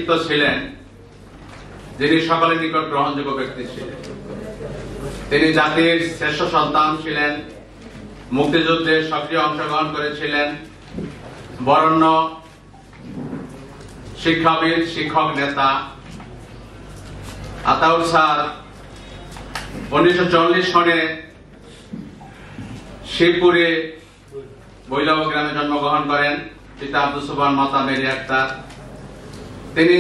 ব্যক্তিত্ব ছিলেন, যিনি সকলের নিকট গ্রহণযোগ্য ব্যক্তি ছিলেন। তিনি জাতির শ্রেষ্ঠ সন্তান ছিলেন, মুক্তিযুদ্ধে সক্রিয় অংশগ্রহণ করেছিলেন, বরেণ্য শিক্ষাবিদ, শিক্ষক, নেতা। আতাউর স্যার 1940 সনে শিবপুরে বৈলাব গ্রামে জন্মগ্রহণ করেন। পিতা আব্দুল সুবহান, মাতা মেরি আক্তার। তিনি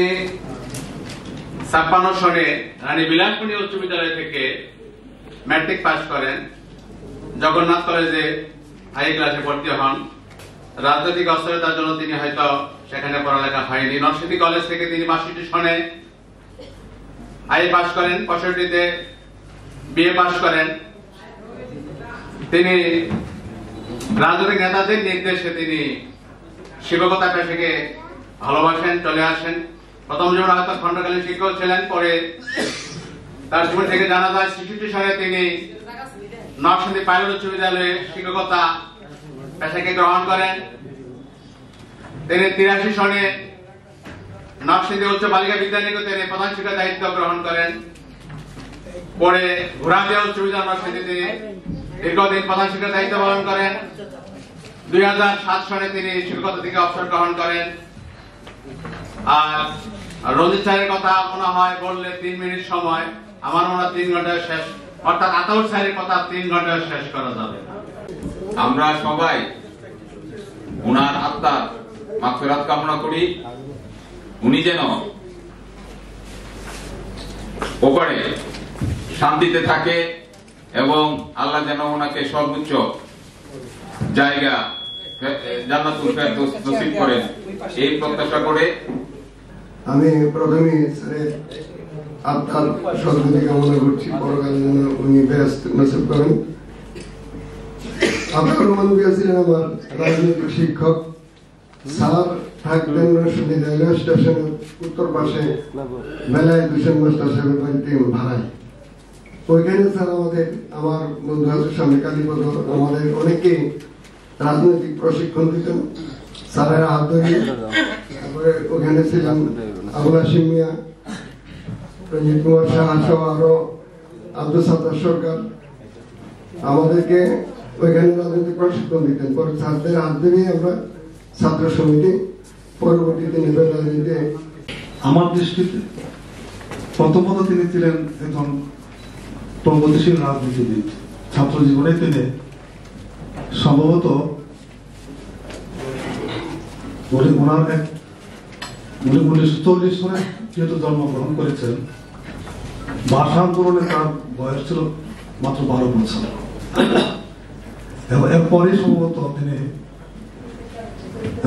56 সনে রানী বিলাসিনী উচ্চ বিদ্যালয় থেকে ম্যাট্রিক পাস করেন। জগন্নাথ কলেজে হাই ক্লাসে ভর্তি হন। রাজনৈতিক অস্থিরতার জন্য তিনি হয়তো সেখানে পড়ালেখা হয়নি। নরসিংদী কলেজ থেকে তিনি 62 সনে আই পাস করেন, 65-তে বিএ পাস করেন। তিনি রাজনৈতিক নেতাদের নির্দেশে তিনি শিক্ষকতা পেশাকে ভালোবাসেন, চলে আসেন। প্রথম জীবনে হয়তো খণ্ডকালীন শিক্ষক ছিলেন, পরে তার জীবন থেকে জানা যায় 66 সালে তিনি নরসিংদী পাইলট উচ্চ বিদ্যালয়ে শিক্ষকতা পেশাকে গ্রহণ করেন। তিনি 83 সনে নরসিংদী উচ্চ বালিকা বিদ্যানিকেতনে প্রধান শিক্ষকের দায়িত্ব গ্রহণ করেন। পরে ঘোড়াদিয়া উচ্চ বিদ্যালয় নরসিংদীতে তিনি দীর্ঘদিন প্রধান শিক্ষকের দায়িত্ব পালন করেন। 2007 সনে তিনি শিক্ষকতা থেকে অবসর গ্রহণ করেন। আর রঞ্জিত স্যারের কথা মনে হয় বললে 3 মিনিট সময়, আমার মনে হয় 3 ঘন্টায় শেষ, অর্থাৎ আতাউর স্যারের কথা 3 ঘন্টায় শেষ করা যাবে। আমরা সবাই উনার আত্মার মাগফিরাত কামনা করি। উনি যেন ওপারে শান্তিতে থাকে এবং আল্লাহ যেন ওনাকে সর্বোচ্চ জায়গা জান্নাতুল ফেরদৌস নসিব করেন, এই প্রত্যাশা করে আমি প্রথমে স্যারের আত্মার সদ্গতি কামনা করছি। পরকালে যেন উনি বেহেশত নসিব করেন। আব্দুর রহমান মিয়া ছিলেন আমার রাজনৈতিক শিক্ষক। স্যার থাকতেন নরসিংদী রেলওয়ে স্টেশনের উত্তর পাশে মেলায় দুশন মাস্টার সাহেবের বাড়িতে ভাড়ায়। ওইখানে স্যার আমার বন্ধু আছে স্বামী কালীপদ, আমাদের অনেকে রাজনৈতিক প্রশিক্ষণ দিতেন স্যারের হাত ধরে। তারপরে ওখানে ছিলাম আবুল হাশিম মিয়া, রঞ্জিত কুমার সাহা সহ আরো আব্দুল সাত্তার সরকার আমাদেরকে ওইখানে রাজনৈতিক প্রশিক্ষণ দিতেন। পরে ছাত্রদের হাত ধরেই আমরা ছাত্র সমিতি, পরবর্তীতে নেবেন রাজনীতিতে। আমার দৃষ্টিতে প্রথমত তিনি ছিলেন একজন প্রগতিশীল রাজনীতিবিদ। ছাত্র জীবনে তিনি সম্ভবত ওনার 1940 সনে যেহেতু জন্মগ্রহণ করেছেন, ভাষা আন্দোলনে তার বয়স ছিল মাত্র 12 বছর। এবং এরপরই সম্ভবত তিনি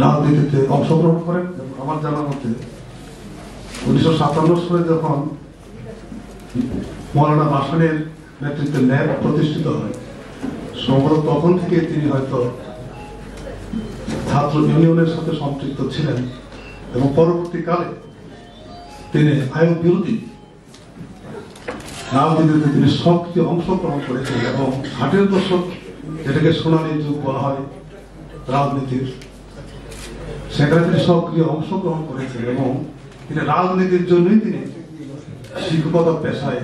রাজনীতিতে অংশগ্রহণ করেন। আমার জানা মতে 1957 সালে যখন মৌলানা ভাসানীর নেতৃত্বে ন্যাপ প্রতিষ্ঠিত হয়, সম্ভবত তখন থেকে তিনি হয়তো ছাত্র ইউনিয়নের সাথে সম্পৃক্ত ছিলেন এবং পরবর্তীকালে তিনি আইন বিরোধী রাজনীতিতে তিনি সক্রিয় অংশগ্রহণ করেছেন এবং 60-এর দশক, যেটাকে সোনালী যুগ বলা হয় রাজনীতির, সেখানে তিনি সক্রিয় অংশগ্রহণ করেছেন এবং তিনি রাজনীতির জন্যই তিনি শিক্ষকতা পেশায়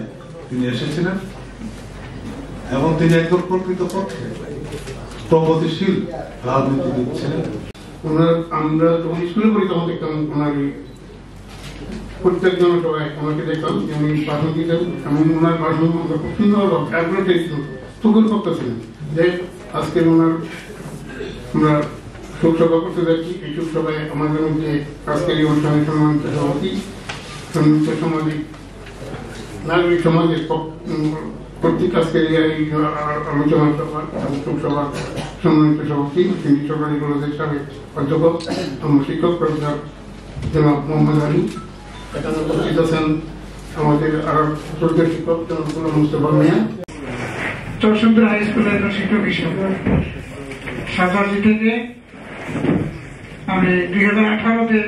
তিনি এসেছিলেন এবং তিনি একজন প্রকৃতপক্ষে প্রগতিশীল রাজনীতিবিদ ছিলেন। আমরা যখন স্কুলে পড়ি তখন দেখতাম ওনার প্রত্যেকজন সবাই আমাকে দেখতাম যে উনি ভাষণ দিতেন এবং ওনার ভাষণ খুব সুন্দর চোখের পক্তা ছিলেন। যে আজকে ওনার আমরা শোক সভা করতে যাচ্ছি। এই শোক সভায় আমাদের মধ্যে আজকের এই অনুষ্ঠানের সম্মানিত সভাপতি, সম্মানিত সামাজিক নাগরিক সমাজের কর্তৃক আজকের এই আলোচনা সভা এবং শোক সভার সম্মানিত সভাপতি সিন্ধি সরকারি কলেজের সাবেক অধ্যাপক আমার শিক্ষক প্রফেসর জনাব মোহাম্মদ আলী। এখানে উপস্থিত আছেন আমাদের আরো শ্রদ্ধেয় শিক্ষক জনাব গোলাম মুস্তফা মিয়া। চরসুন্দর হাই স্কুলের শিক্ষক হিসেবে সাজাজি থেকে আমি 2018-তে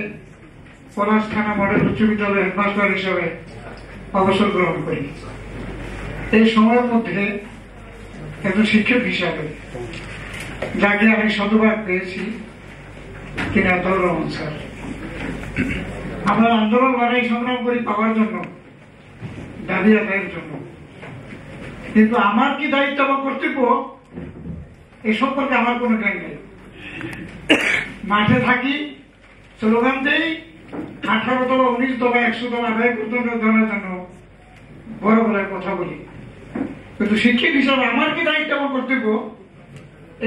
পলাশ থানা মডেল উচ্চ বিদ্যালয়ের হেডমাস্টার হিসেবে অবসর গ্রহণ করি। এই সময়ের মধ্যে একজন শিক্ষক হিসাবে যাকে আমি শতভাগ পেয়েছি তিনি আতাউর রহমান স্যার। আমরা আন্দোলন লড়াই সংগ্রাম করি পাওয়ার জন্য, দাবি আদায়ের জন্য। কিন্তু আমার কি দায়িত্ব বা কর্তব্য এই সম্পর্কে আমার কোনো জ্ঞান নেই। মাঠে থাকি, স্লোগান দেই, 18 তলা 19 তলা 100 তলা আদায় করতে ধরার জন্য বড় বড় কথা বলি। কিন্তু শিক্ষিত হিসাবে আমার কি দায়িত্ব বা কর্তব্য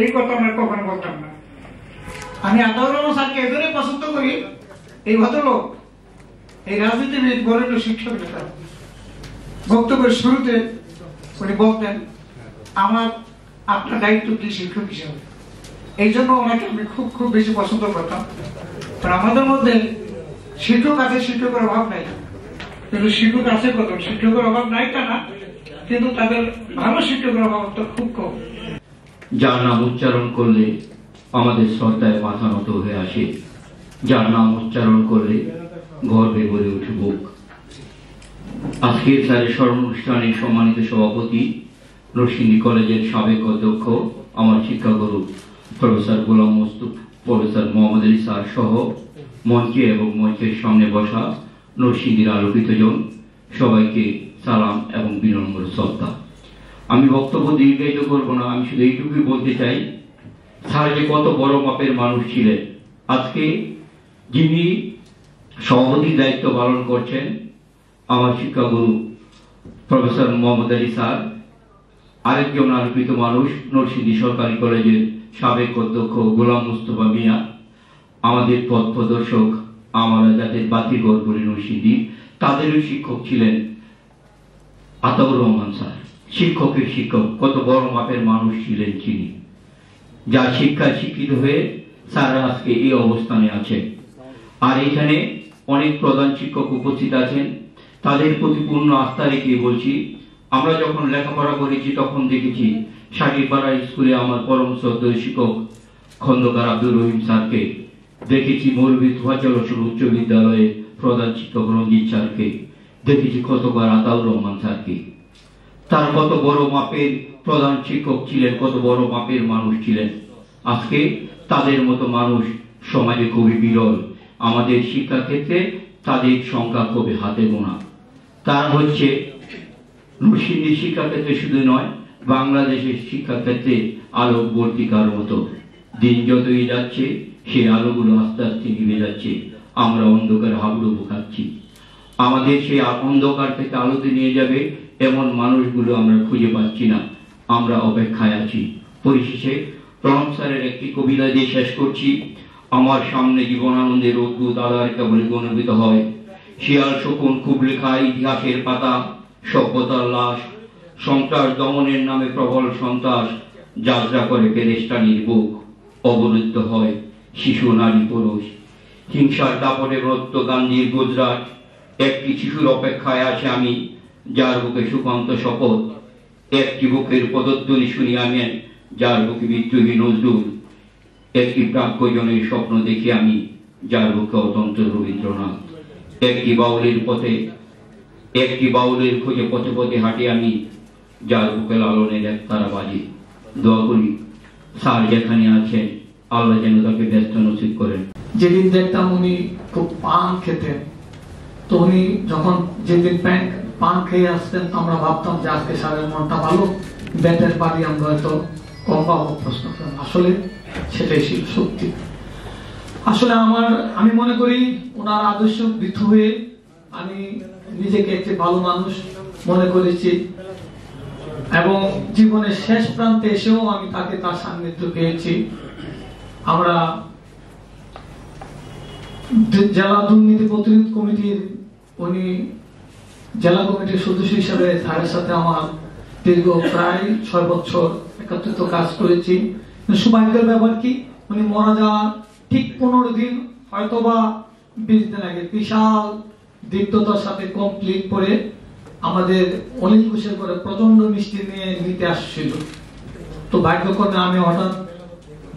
এই কথা আমরা কখনো বলতাম না। আমি আতাউর রহমান স্যারকে এজন্যই পছন্দ করি, এই ভদ্রলোক, এই রাজনীতিবিদ, বরেণ্য শিক্ষক নেতা, বক্তব্যের শুরুতে উনি বলতেন আপনার দায়িত্ব কি শিক্ষক হিসাবে। এই জন্য ওনাকে আমি খুব খুব বেশি পছন্দ করতাম। কারণ আমাদের মধ্যে শিক্ষক আছে, শিক্ষকের অভাব নাই, কিন্তু শিক্ষক আছে কত, শিক্ষকের অভাব নাই তা না, কিন্তু তাদের ভালো শিক্ষকের অভাব তো খুব কম। যার নাম উচ্চারণ করলে আমাদের শ্রদ্ধায় মাথা নত হয়ে আসে, যার নাম উচ্চারণ করলে গর্বে ভরে উঠে বুক। আজকের স্যারের স্মরণ অনুষ্ঠানে সম্মানিত সভাপতি, নরসিংদী কলেজের সাবেক অধ্যক্ষ, আমার শিক্ষাগুরু professor Golam Mostafa, professor Mohammad Ali sir সহ মঞ্চে এবং মঞ্চের সামনে বসা নরসিংদীর আলোকিত জন, সবাইকে সালাম এবং বিনম্র শ্রদ্ধা। আমি বক্তব্য দীর্ঘায়িত করব না, আমি শুধু এইটুকুই বলতে চাই, স্যার যে কত বড় মাপের মানুষ ছিলেন। আজকে যিনি সভাপতির দায়িত্ব পালন করছেন আমার শিক্ষাগুরু প্রফেসর মোহাম্মদ আলী স্যার, আরেকজন আলোকিত মানুষ নরসিংদী সরকারি কলেজের সাবেক অধ্যক্ষ গোলাম মোস্তফা মিয়া, আমাদের পথ প্রদর্শক, আমরা যাদের বাতিঘর বলি নরসিংদী, তাদেরও শিক্ষক ছিলেন আতাউর রহমান স্যার। শিক্ষকের শিক্ষক, কত বড় মাপের মানুষ ছিলেন তিনি, যার শিক্ষায় শিক্ষিত হয়ে স্যাররা আজকে এই অবস্থানে আছে। আর এখানে অনেক প্রধান শিক্ষক উপস্থিত আছেন, তাদের প্রতি পূর্ণ আস্থা রেখে বলছি, আমরা যখন লেখাপড়া করেছি তখন দেখেছি সাকিরপাড়া স্কুলে আমার পরম শ্রদ্ধেয় শিক্ষক খন্দকার আব্দুর রহিম স্যারকে, দেখেছি মৌলভী তোফাজ্জল হোসেন উচ্চ বিদ্যালয়ে প্রধান শিক্ষক রঞ্জিত স্যারকে, দেখেছি কতবার আতাউর রহমান স্যারকে। তার কত বড় মাপের প্রধান শিক্ষক ছিলেন, কত বড় মাপের মানুষ ছিলেন। আজকে তাদের মতো মানুষ সমাজে খুবই বিরল। আমাদের শিক্ষা ক্ষেত্রে তাদের সংখ্যা খুবই হাতে গোনা। তারা হচ্ছে নরসিংদী শিক্ষা ক্ষেত্রে শুধু নয়, বাংলাদেশের শিক্ষা ক্ষেত্রে আলোকবর্তিকার মতো। দিন যতই যাচ্ছে সেই আলোগুলো আস্তে আস্তে নিভে যাচ্ছে, আমরা অন্ধকার হাবুডুবু খাচ্ছি। আমাদের সেই অন্ধকার থেকে আলোতে নিয়ে যাবে এমন মানুষগুলো আমরা খুঁজে পাচ্ছি না, আমরা অপেক্ষায় আছি। পরিশেষে রহমান স্যারের একটি কবিতা দিয়ে শেষ করছি। আমার সামনে জীবনানন্দের অদ্ভুত আধার কেবল গণবিত হয়, শিয়াল শকুন খুব লেখা ইতিহাসের পাতা, সভ্যতার লাশ, সন্ত্রাস দমনের নামে প্রবল সন্ত্রাস, যাত্রা করে পেরেস্টানির বুক, অবরুদ্ধ হয় শিশু নারী পুরুষ, হিংসার দাপটে ব্রত গান্ধীর গুজরাট, একটি শিশুর অপেক্ষায় আছে আমি, যার বুকে সুকান্ত শপথ, একটি বুকের পদধ্বনি শুনি আমি, যার বুকে বিদ্রোহী নজরুল, একটি প্রাজ্ঞজনের স্বপ্ন দেখি আমি, যার বুকে অতন্ত্র রবীন্দ্রনাথ, একটি বাউলের পথে, একটি বাউলের খোঁজে পথে পথে হাঁটি আমি, যার বুকে লালনের এক তারা বাজে। দোয়া করি স্যার যেখানে আছেন আল্লাহ যেন তাকে ব্যস্ত নসিব করেন। যেদিন দেখতাম উনি খুব পান খেতেন, তো উনি যখন যেদিন পান খেয়ে আসতেন আমরা ভাবতাম যে আজকে স্যারের মনটা ভালো, ব্যাটের বাড়ি আমরা হয়তো কম পাবো প্রশ্ন। আসলে সেটাই ছিল সত্যি। আসলে আমি মনে করি ওনার আদর্শ বিধু হয়ে আমি নিজেকে একটি ভালো মানুষ মনে করেছি, এবং জীবনের শেষ প্রান্তে এসেও আমি তার সান্নিধ্য পেয়েছি। আমরা জেলা দুর্নীতি প্রতিরোধ কমিটির উনি জেলা কমিটির সদস্য হিসেবে স্যারের সাথে আমার দীর্ঘ প্রায় 6 বছর একত্রিত কাজ করেছি। সৌভাগ্যের ব্যাপার কি, উনি মারা যাওয়ার ঠিক 15 দিন হয়তো বা 20 দিন আগে বিশাল দীপ্ততার সাথে কমপ্লিট করে আমাদের অনেক খুশির করে প্রচন্ড মিষ্টি নিয়ে নিতে আসছিল। তো ভাগ্যক্রমে আমি হঠাৎ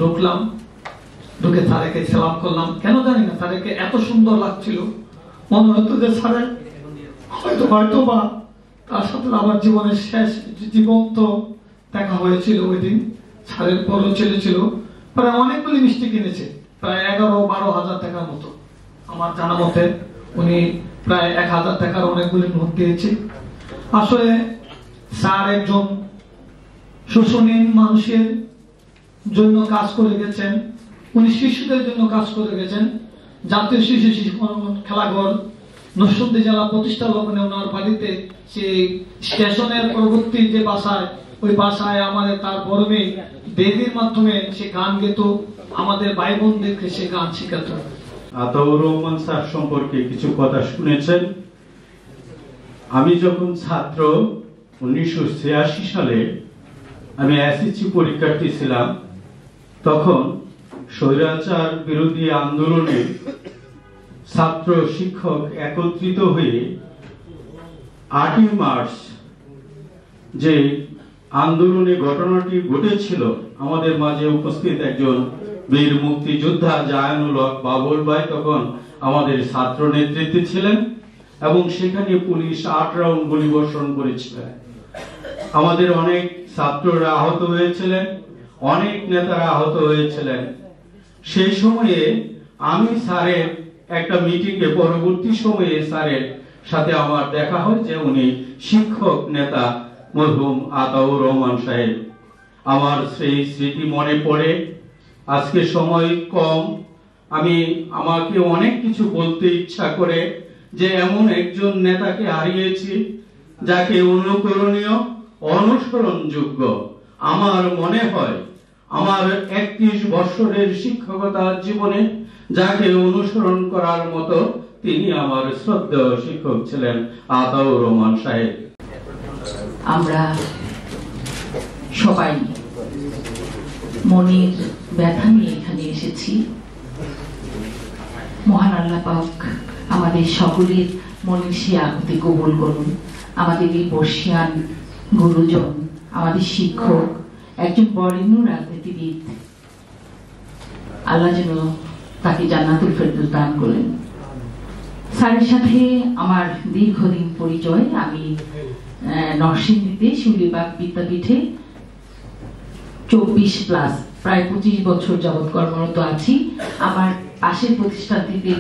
ঢুকলাম, ঢুকে স্যারকে সালাম করলাম। কেন জানি না স্যারকে এত সুন্দর লাগছিল, মনে হতো যে স্যারের হয়তো বা তার সাথে আমার জীবনের শেষ জীবন্ত দেখা হয়েছিল ওই দিন। স্যারের বড় ছেলে ছিল, প্রায় অনেকগুলি মিষ্টি কিনেছে, প্রায় 11-12 হাজার টাকার মতো আমার জানা মতে। উনি প্রায় 1000 টাকার অনেকগুলি নোট দিয়েছে। আসলে স্যার একজন শোষণহীন মানুষের জন্য কাজ করে গেছেন, উনি শিশুদের জন্য কাজ করে গেছেন। জাতীয় শিশু খেলাঘর নরসিংদী জেলা প্রতিষ্ঠা লগ্নে ওনার বাড়িতে সেই স্টেশনের পরবর্তী যে বাসায়, ওই বাসায় আমাদের তার বড় মেয়ে বেদির মাধ্যমে সে গান গেত, আমাদের ভাই বোনদেরকে সে গান শেখাতো। আতাউর রহমান স্যার সম্পর্কে কিছু কথা শুনেছেন। আমি যখন ছাত্র 1986 সালে আমি এসএসসি পরীক্ষার্থী ছিলাম, তখন স্বৈরাচার বিরোধী আন্দোলনে ছাত্র শিক্ষক একত্রিত হয়ে 8ই মার্চ যে আন্দোলনে ঘটনাটি ঘটেছিল, আমাদের মাঝে উপস্থিত একজন বীর মুক্তিযোদ্ধা জায়ানুল হক বাবুল ভাই তখন আমাদের ছাত্র নেতৃত্বে ছিলেন এবং সেখানে পুলিশ 8 রাউন্ড গুলিবর্ষণ করেছিলেন। আমাদের অনেক ছাত্ররা আহত হয়েছিলেন, অনেক নেতারা আহত হয়েছিলেন। সেই সময়ে আমি স্যারের একটা মিটিংয়ে পরবর্তী সময়ে স্যারের সাথে আমার দেখা হয় যে উনি শিক্ষক নেতা মরহুম আতাউর রহমান সাহেব। আমার সেই স্মৃতি মনে পড়ে। আজকে সময় কম, আমাকে অনেক কিছু বলতে ইচ্ছা করে যে এমন একজন নেতাকে হারিয়েছি যাকে অনুকরণীয়, অনুসরণযোগ্য। আমার মনে হয় আমার 31 বছরের শিক্ষকতা জীবনে যাকে অনুসরণ করার মতো তিনি আমার শ্রদ্ধেয় শিক্ষক ছিলেন আতাউর রহমান সাহেব। আমরা সবাই মনের ব্যথা নিয়ে এখানে এসেছি। মহান আল্লাহ পাক আমাদের সকলের মনের সে আকুতি কবুল করুন। আমাদের এই বর্ষিয়ান গুরুজন, আমাদের শিক্ষক, একজন বরেণ্য রাজনীতিবিদ, আল্লাহ যেন তাকে জান্নাতুল ফেরদৌস দান করেন। স্যারের সাথে আমার দীর্ঘদিন পরিচয়। আমি নরসিংদীতে শিউলিবাগ বিদ্যাপীঠে 24+ প্রায় 25 বছর যাবৎ কর্মরত আছি। আমার পাশের প্রতিষ্ঠানটিতে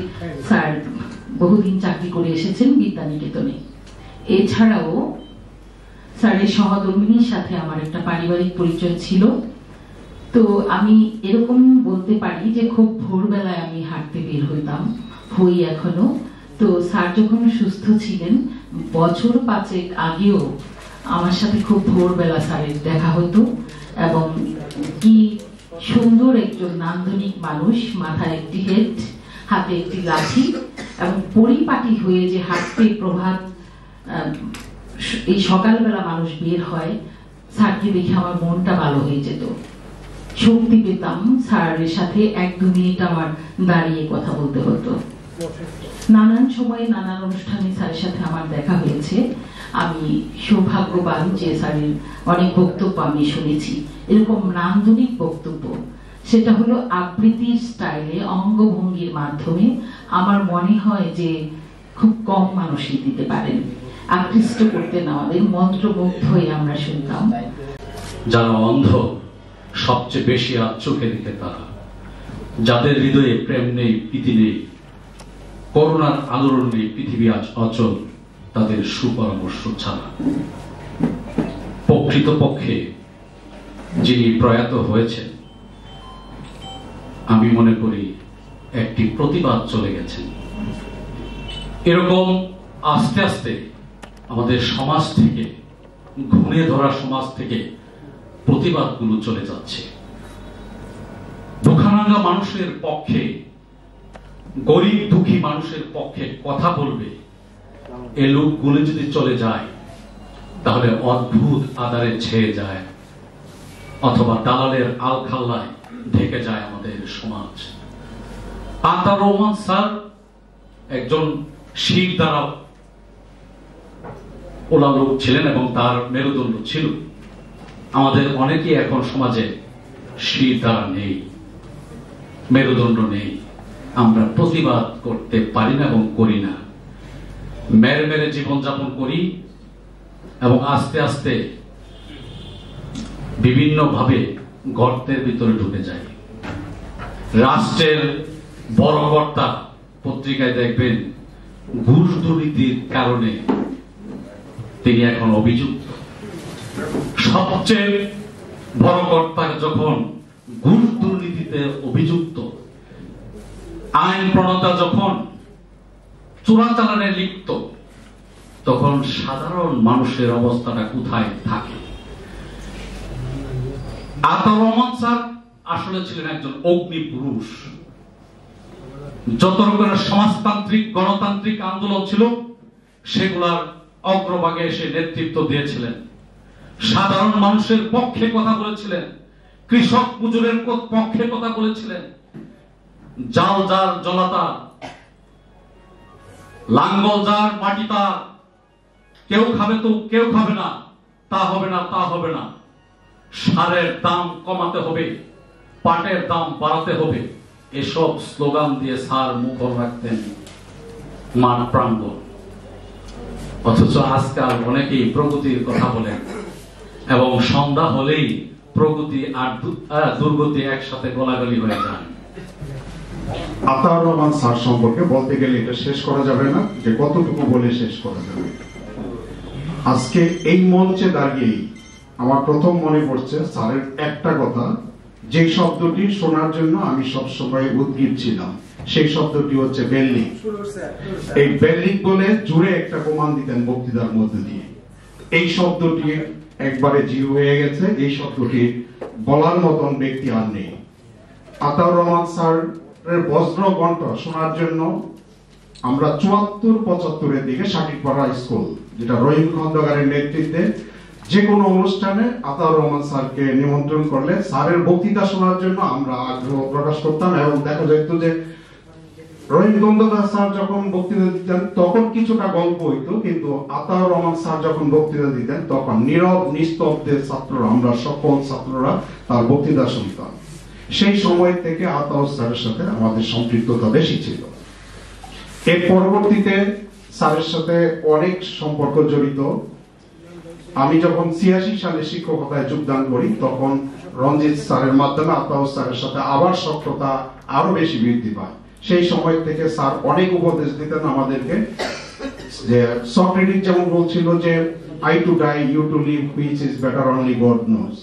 স্যার বহুদিন চাকরি করে এসেছেন, বিদ্যানিকেতনে। এছাড়াও স্যারের সহধর্মিনীর সাথে আমার একটা পারিবারিক পরিচয় ছিল। তো আমি এরকম বলতে পারি যে খুব ভোরবেলায় আমি হাঁটতে বের হইতাম, হই এখনো। তো স্যার যখন সুস্থ ছিলেন, বছর 5 আগেও আমার সাথে খুব ভোরবেলা স্যারের দেখা হতো। এবং কি সুন্দর একজন নান্দনিক মানুষ, মাথায় একটি হেড, হাতে একটি লাঠি এবং পরিপাটি হয়ে যে হাঁটতে প্রভাত এই সকালবেলা মানুষ বের হয়, স্যারকে দেখে আমার মনটা ভালো হয়ে যেত, শক্তি পেতাম। স্যারের সাথে 1-2 মিনিট আমার দাঁড়িয়ে কথা বলতে হতো। নানান সময়ে নানান অনুষ্ঠানে স্যারের সাথে আমার দেখা হয়েছে। আমি সৌভাগ্যবান যে স্যারের অনেক বক্তব্য আমি শুনেছি। এরকম নান্দনিক বক্তব্য, সেটা হলো আবৃত্তির স্টাইলে, অঙ্গভঙ্গির মাধ্যমে। আমার মনে হয় যে খুব কম মানুষই দিতে পারেন। আকৃষ্ট করতেন আমাদের, মন্ত্রমুগ্ধ হয়ে আমরা শুনতাম। যারা অন্ধ সবচেয়ে বেশি আজ চোখে দিতে তারা, যাদের হৃদয়ে প্রেম নেই, প্রীতি নেই, করুণার আলোড়ন নেই, পৃথিবী আজ অচল তাদের সুপরামর্শ ছাড়া। প্রকৃতপক্ষে যিনি প্রয়াত হয়েছেন, আমি মনে করি একটি প্রতিবাদ চলে গেছেন। এরকম আস্তে আস্তে আমাদের সমাজ থেকে, ঘুণে ধরা সমাজ থেকে প্রতিবাদগুলো চলে যাচ্ছে। দুঃখানাঙ্গা মানুষের পক্ষে, গরিব দুঃখী মানুষের পক্ষে কথা বলবে এ লোকগুলো যদি চলে যায়, তাহলে অদ্ভুত আদারে ছেয়ে যায় অথবা দালালের আলখাল্লায় ঢেকে যায় আমাদের সমাজ। আতাউর রহমান স্যার একজন শির দ্বারা ওলা লোক ছিলেন এবং তার মেরুদণ্ড ছিল। আমাদের অনেকেই এখন সমাজে শির দ্বারা নেই, মেরুদণ্ড নেই, আমরা প্রতিবাদ করতে পারি না এবং করি না। মেরে মেরে জীবনযাপন করি এবং আস্তে আস্তে বিভিন্ন ভাবে গর্তের ভিতরে ঢুকে যাই। রাষ্ট্রের বড় কর্তা পত্রিকায় দেখবেন ঘুষ দুর্নীতির কারণে তিনি এখন অভিযুক্ত। সবচেয়ে বড় কর্তার যখন ঘুষ দুর্নীতিতে অভিযুক্ত, আইন প্রণেতা যখন চোরাচালানে লিপ্ত, তখন সাধারণ মানুষের অবস্থাটা কোথায় থাকে? আতাউর রহমান স্যার আসলে ছিলেন একজন অগ্নি পুরুষ। যত রকমের সমাজতান্ত্রিক গণতান্ত্রিক আন্দোলন ছিল সেগুলার অগ্রভাগে এসে নেতৃত্ব দিয়েছিলেন। সাধারণ মানুষের পক্ষে কথা বলেছিলেন, কৃষক মজুরের পক্ষে কথা বলেছিলেন। জাল যার জলাতা, লাঙ্গল যার মাটিতা, কেউ খাবে তো কেউ খাবে না, তা হবে না, তা হবে না, সারের দাম কমাতে হবে, পাটের দাম বাড়াতে হবে, এসব স্লোগান দিয়ে স্যার মুখর রাখতেন মাঠ প্রাঙ্গণ। অথচ আজকাল অনেকেই প্রগতির কথা বলেন এবং সন্ধ্যা হলেই প্রগতি আর দুর্গতি একসাথে গলাগলি হয়ে যায়। আতাউর রহমান স্যার সম্পর্কে বলতে গেলে এটা শেষ করা যাবে না, যে কতটুকু বলে শেষ করা যাবে। আজকে এই মঞ্চে দাঁড়িয়েই আমার প্রথম মনে পড়ছে স্যারের একটা কথা, যে শব্দটি শোনার জন্য আমি সবসময় উদ্গ্রীব ছিলাম, সেই শব্দটি হচ্ছে বেল্লিং। এই বেল্লিং বলে জুড়ে একটা প্রমাণ দিতেন বক্তৃতার মধ্যে দিয়ে। এই শব্দটি একবারে জিরো হয়ে গেছে, এই শব্দটি বলার মতন ব্যক্তি আর নেই। আতাউর রহমান স্যারের বজ্র কণ্ঠ শোনার জন্য আমরা 74-75-এর দিকে শাকিরপাড়া স্কুল, যেটা রহিম খন্দকারের নেতৃত্বে, যে কোনো অনুষ্ঠানে আতাউর রহমান স্যারকে নিমন্ত্রণ করলে স্যারের বক্তৃতা শোনার জন্য আমরা আগ্রহ প্রকাশ করতাম। এবং দেখা যেত যে রহিম খন্দকার স্যার যখন বক্তৃতা দিতেন তখন কিছুটা গল্প হইতো, কিন্তু আতাউর রহমান স্যার যখন বক্তৃতা দিতেন তখন নীরব নিস্তব্ধের ছাত্ররা, আমরা সকল ছাত্ররা তার বক্তৃতা শুনতাম। সেই সময় থেকে আতাউর স্যারের সাথে আমাদের সম্পৃক্ততা বেশি ছিল। এর পরবর্তীতে স্যারের সাথে অনেক সম্পর্ক জড়িত। আমি যখন 86 সালে শিক্ষকতায় যোগদান করি তখন রঞ্জিত স্যারের মাধ্যমে আতাউর স্যারের সাথে আবার সখ্যতা আরো বেশি বৃদ্ধি পায়। সেই সময় থেকে স্যার অনেক উপদেশ দিতেন আমাদেরকে, যে সক্রেটিস যেমন বলছিল যে I to die, you to live, which is better only God knows।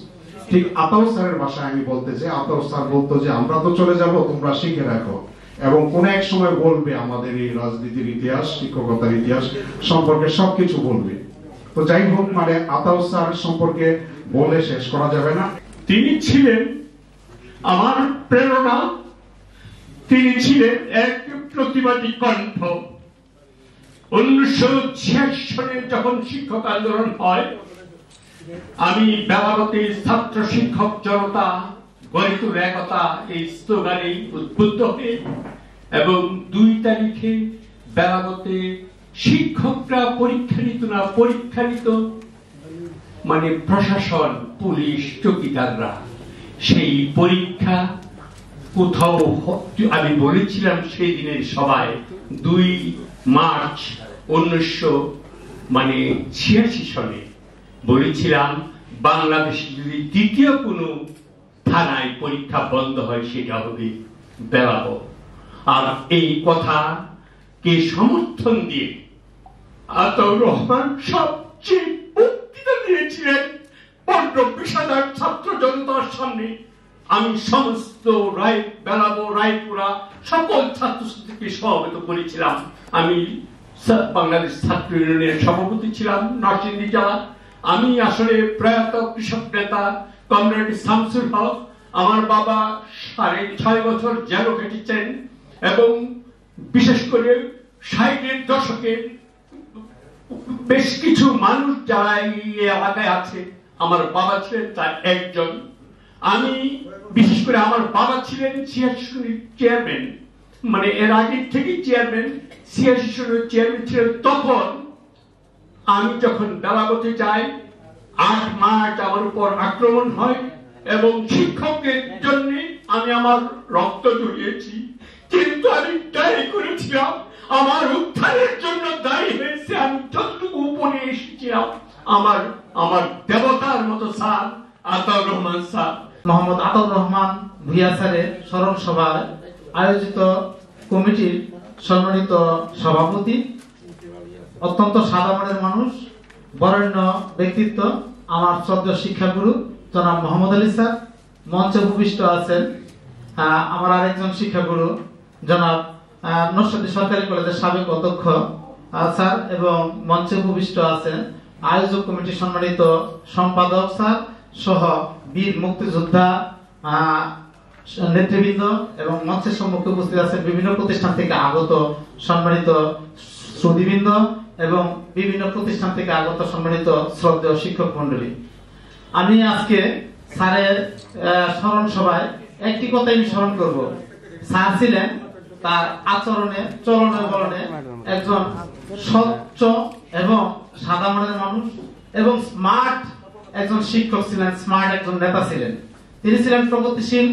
ঠিক আতাউর স্যারের ভাষায় আমি বলতে চাই, আতাউর স্যার বলতো যে আমরা তো চলে যাব, তোমরা শিখে রাখো, এবং কোন এক সময় বলবে আমাদের এই রাজনীতির ইতিহাস, শিক্ষকতার ইতিহাস সম্পর্কে সবকিছু বলবে। তো যাই হোক, মানে আতাউর স্যার সম্পর্কে বলে শেষ করা যাবে না। তিনি ছিলেন আমার প্রেরণা, তিনি ছিলেন এক প্রতিবাদী কণ্ঠ। 1986 সালে যখন শিক্ষক আন্দোলন হয়, আমি বেলাবতীর ছাত্র শিক্ষক জনতা গড়ে তোলা একতা এই স্লোগানে উদ্বুদ্ধ হয়ে, এবং 2 তারিখে বেলাবতে শিক্ষকরা পরীক্ষা নিত না, পরীক্ষা নিত মানে প্রশাসন, পুলিশ, চৌকিদাররা। সেই পরীক্ষা কোথাও, আমি বলেছিলাম সেই দিনের সবাই 2 মার্চ 1986 সালে বলেছিলাম, বাংলাদেশে যদি দ্বিতীয় কোনো থানায় পরীক্ষা বন্ধ হয় সেটা হবে বেলাব। আর এই কথা কে সমর্থন দিয়ে আতাউর রহমান সবচেয়ে বক্তৃতা দিয়েছিলেন 15,000 ছাত্র জনতার সামনে। আমি সমস্ত বেলাব, রায়পুরা সকল ছাত্রছাত্রীকে সমবেত করেছিলাম। আমি বাংলাদেশ ছাত্র ইউনিয়নের সভাপতি ছিলাম নরসিংদী জেলা। আমি আসলে প্রয়াত কৃষক নেতা কমরেড শামসুল হক, আমার বাবা 6.5 বছর জেলও কেটেছেন, এবং বিশেষ করে 60-এর দশকে বেশ কিছু মানুষ যারা এই এলাকায় আছে, আমার বাবা ছিলেন তার একজন। আমি বিশেষ করে আমার বাবা ছিলেন 86 চেয়ারম্যান, মানে এর আগে থেকে চেয়ারম্যান, 86 চেয়ারম্যান ছিলেন। তখন আমি যখন বেলাবতে যাই, 8 মার্চ আমার উপর আক্রমণ হয়, এবং শিক্ষকদের জন্য আমি আমার রক্ত ঝরিয়েছি, কিন্তু আমি দায়ী করেছিলাম আমার উদ্ধারের জন্য দায়ী হয়েছে আমি যতটুকু উপরে এসেছিলাম আমার দেবতার মতো স্যার আতাউর রহমান স্যার। মোহাম্মদ আতাউর রহমান ভূঁইয়া স্যারের স্মরণ সভায় আয়োজিত কমিটির সম্মানিত সভাপতি অত্যন্ত সাদা মনের মানুষ, বরেণ্য ব্যক্তিত্ব, আমার শ্রদ্ধেয় শিক্ষাগুরু জনাব মোহাম্মদ আলী স্যার। মঞ্চে উপবিষ্ট আছেন আমার আরেকজন শিক্ষাগুরু জনাব নরসিংদী সরকারি কলেজের সাবেক অধ্যক্ষ স্যার, এবং মঞ্চে উপবিষ্ট আছেন আয়োজক কমিটির সম্মানিত সম্পাদক স্যার সহ বীর মুক্তিযোদ্ধা নেতৃবৃন্দ, এবং মঞ্চের সম্মুখে উপস্থিত আছেন বিভিন্ন প্রতিষ্ঠান থেকে আগত সম্মানিত শ্রোতৃবৃন্দ এবং বিভিন্ন প্রতিষ্ঠান থেকে আগত সম্মানিত শ্রদ্ধেয় শিক্ষক মন্ডলী। আমি আজকে স্যারের স্মরণ সভায় একটি কথাই আমি স্মরণ করব। স্যার ছিলেন তার আচরণে, চলনে বলনে একজন স্বচ্ছ এবং সাদা মনের মানুষ, এবং স্মার্ট একজন শিক্ষক ছিলেন, স্মার্ট একজন নেতা ছিলেন। তিনি ছিলেন প্রগতিশীল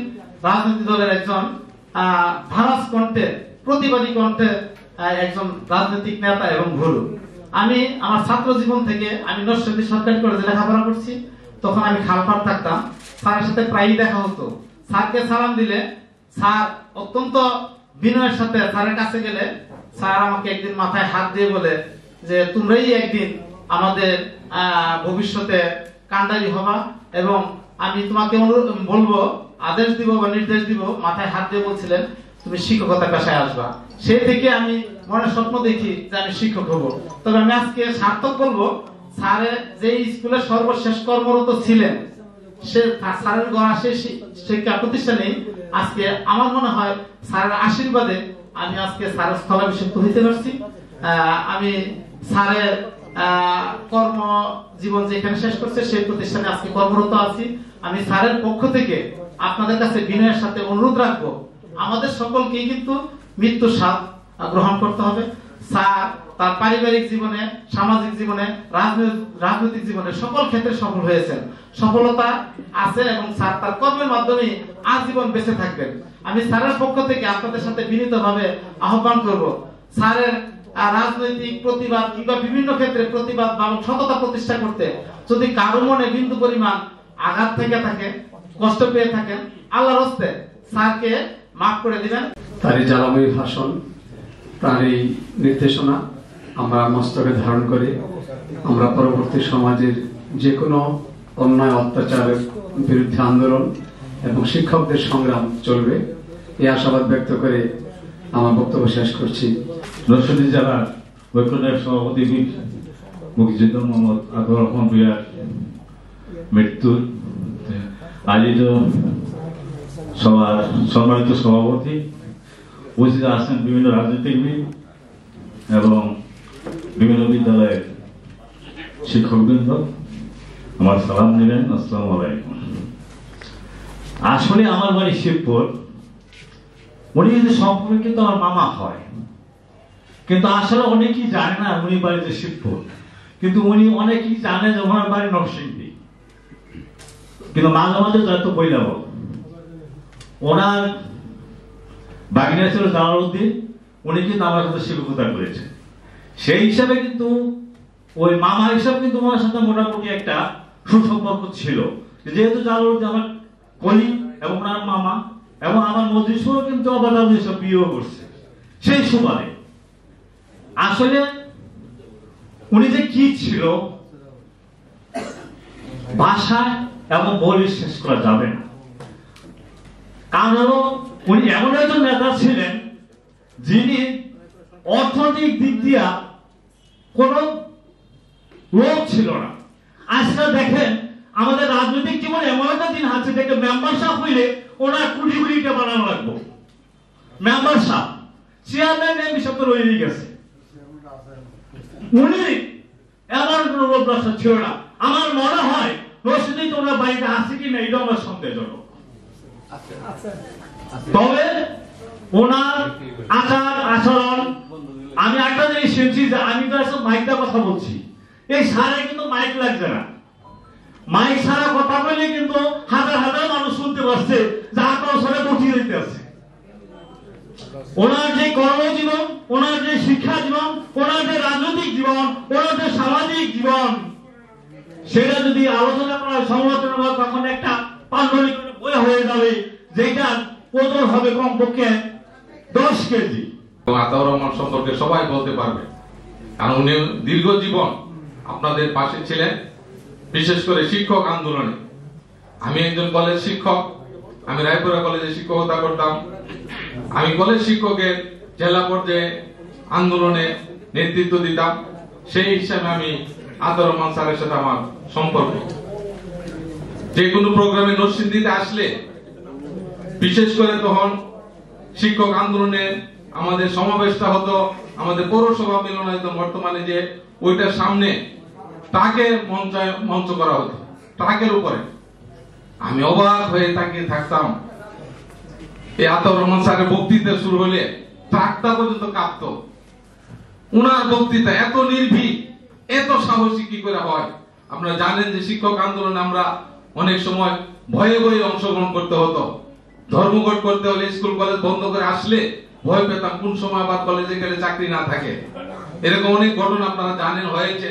রাজনৈতিক দলের একজন ধারাস কণ্ঠে, প্রতিবাদী কণ্ঠে একজন রাজনৈতিক নেতা এবং গুরু। আমি আমার ছাত্র জীবন থেকে আমি নরসিংদী সরকারি কলেজে লেখাপড়া করছি। তখন আমি খালপাড় থাকতাম, স্যারের সাথে প্রায়ই দেখা হতো। স্যারকে সালাম দিলে স্যার অত্যন্ত বিনয়ের সাথে স্যারের কাছে গেলে স্যার আমাকে একদিন মাথায় হাত দিয়ে বলে যে তোমরাই একদিন আমাদের ভবিষ্যতে কান্ডারি হবা, এবং আমি তোমাকে বলবো, আদেশ দিব বা নির্দেশ দিব, মাথায় হাত দিয়ে বলছিলেন তুমি শিক্ষকতা পেশায় আসবা। সেই থেকে আমি মনে স্বপ্ন দেখি যে আমি শিক্ষক হব। তবে আমি আজকে সার্থক বলবো, স্যারের যে স্কুলে সর্বশেষ কর্মরত ছিলেন, সে স্যারের গড়া সেই শিক্ষা প্রতিষ্ঠানে আজকে আমার মনে হয় স্যারের আশীর্বাদে আমি আজকে স্যারের স্থলাভিষিক্ত হইতে পারছি। আমি স্যারের কর্ম জীবন যেখানে শেষ করছে সেই প্রতিষ্ঠানে আজকে কর্মরত আছি। আমি স্যারের পক্ষ থেকে আপনাদের কাছে বিনয়ের সাথে অনুরোধ রাখবো, আমাদের সকলকেই কিন্তু মৃত্যুর স্বাদ গ্রহণ করতে হবে। স্যার তার পারিবারিক জীবনে, সামাজিক জীবনে, রাজনৈতিক জীবনে সকল ক্ষেত্রে সফল হয়েছেন, সফলতা আছে, এবং স্যার তার কর্মের মাধ্যমে আজীবন বেঁচে থাকবেন। আমি স্যারের পক্ষ থেকে আপনাদের সাথে বিনীতভাবে আহ্বান করব, স্যারের রাজনৈতিক প্রতিবাদ কিংবা বিভিন্ন ক্ষেত্রে প্রতিবাদ বা সততা প্রতিষ্ঠা করতে যদি কারো মনে বিন্দু পরিমাণ আঘাত থেকে থাকে, কষ্ট পেয়ে থাকেন, আল্লাহর হস্তে স্যারকে মাফ করে দিবেন। তার এই জ্বালাময়ী ভাষণ, তার এই নির্দেশনা আমরা মস্তকে ধারণ করে আমরা পরবর্তী সমাজের যে কোনো অন্যায় অত্যাচারের বিরুদ্ধে আন্দোলন এবং শিক্ষকদের সংগ্রাম চলবে, এই আশাবাদ ব্যক্ত করে আমার বক্তব্য শেষ করছি। নরসিংদী জেলার ঐক্যনায়ক সভাপতি মুক্তিযোদ্ধা মোহাম্মদ আতাউর রহমান ভূঁইয়ার মৃত্যুর আয়োজিত সভার সম্মানিত সভাপতি, উপস্থিত আছেন বিভিন্ন রাজনীতিবিদ এবং বিভিন্ন বিদ্যালয়ের শিক্ষকবৃন্দ, আমার সালাম নিলেন, আসসালামু আলাইকুম। আসলে আমার বাড়ি শিবপুর, উনি যদি সম্পর্কিত আমার মামা হয়, কিন্তু আসলে অনেকেই জানে না উনি বাড়িতে শিবপুর, কিন্তু উনি অনেকেই জানে যে ওনার বাড়ি নরসিংদী, কিন্তু মাঝে মাঝে যত বইলাম ওনার বাগিনা ছিল জালালউদ্দিন, উনি কিন্তু আমার সাথে শিক্ষকতা করেছেন। সেই হিসাবে কিন্তু ওই মামা হিসাবে কিন্তু ওনার সাথে মোটামুটি একটা সুসম্পর্ক ছিল, যেহেতু জালালউদ্দিন আমার কলি এবং ওনার মামা, এবং আমার মজলিসও কিন্তু অবাধ এসব বিয়েও করছে। সেই সুবাদে আসলে উনি যে কি ছিল ভাষায় এবং বলে শেষ করা যাবে না। কারণ হলো উনি এমন একজন নেতা ছিলেন যিনি অর্থনৈতিক দিক দিয়া কোন লোক ছিল না। আজকাল দেখেন আমাদের রাজনৈতিক জীবনে এমন একটা দিন আছে দেখে মেম্বারশিপ হইলে ওনার কোটি কোটি টাকা বানানো লাগবে। মেম্বারশিপ চেয়ারম্যান এমপি সব তো রয়ে গেছে, উনি এমন কোন লোক ছিল না। আমার মনে হয় নরসিংদীতে ওনার বাড়িতে আছে কিনা এটা আমার সন্দেহজনক। তবে ওনার আচার আচরণ, আমি একটা জিনিস শুনছি যে আমি তো আসলে মাইকটা কথা বলছি, এই সারে কিন্তু মাইক লাগছে না, মাইক ছাড়া কথা বলে কিন্তু হাজার হাজার মানুষ শুনতে পাচ্ছে, যার কোনো সারে বসিয়ে দিতে আছে। ওনার যে কর্মজীবন, ওনার যে শিক্ষা জীবন, ওনার যে রাজনৈতিক জীবন, ওনার যে সামাজিক জীবন, সেটা যদি আলোচনা করা সমালোচনা করা তখন একটা পাণ্ডুলিক বই হয়ে যাবে, যেটা ওজন হবে কমপক্ষে 10 কেজি। আতাউর রহমান সম্পর্কে সবাই বলতে পারবে কারণ উনি দীর্ঘ জীবন আপনাদের পাশে ছিলেন, বিশেষ করে শিক্ষক আন্দোলনে। আমি একজন কলেজ শিক্ষক, আমি রায়পুরা কলেজে শিক্ষকতা করতাম। আমি কলেজ শিক্ষকের জেলা পর্যায়ে আন্দোলনে নেতৃত্ব দিতাম। সেই হিসাবে আমি আতাউর রহমান স্যারের সাথে আমার সম্পর্ক। যে কোনো প্রোগ্রামে নরসিংদীতে আসলে, বিশেষ করে তখন শিক্ষক আন্দোলনে আমাদের সমাবেশটা হতো আমাদের পৌরসভা মিলনায়তন, বর্তমানে যে ওইটার সামনে ট্রাকের মঞ্চ করা হতো, ট্রাকের উপরে। আমি অবাক হয়ে তাকিয়ে থাকতাম। এই আতাউর রহমান স্যারের বক্তৃতা শুরু হলে ট্রাকটা পর্যন্ত কাঁপতো। উনার বক্তৃতা এত নির্ভীক, এত সাহসী কি করে হয়? আপনারা জানেন যে শিক্ষক আন্দোলনে আমরা অনেক সময় ভয়ে ভয়ে অংশগ্রহণ করতে হতো। ধর্মঘট করতে হলে স্কুল কলেজ বন্ধ করে আসলে ভয় পেতাম কোন সময় আবার কলেজে গেলে চাকরি না থাকে। এরকম অনেক ঘটনা আপনারা জানেন হয়েছে।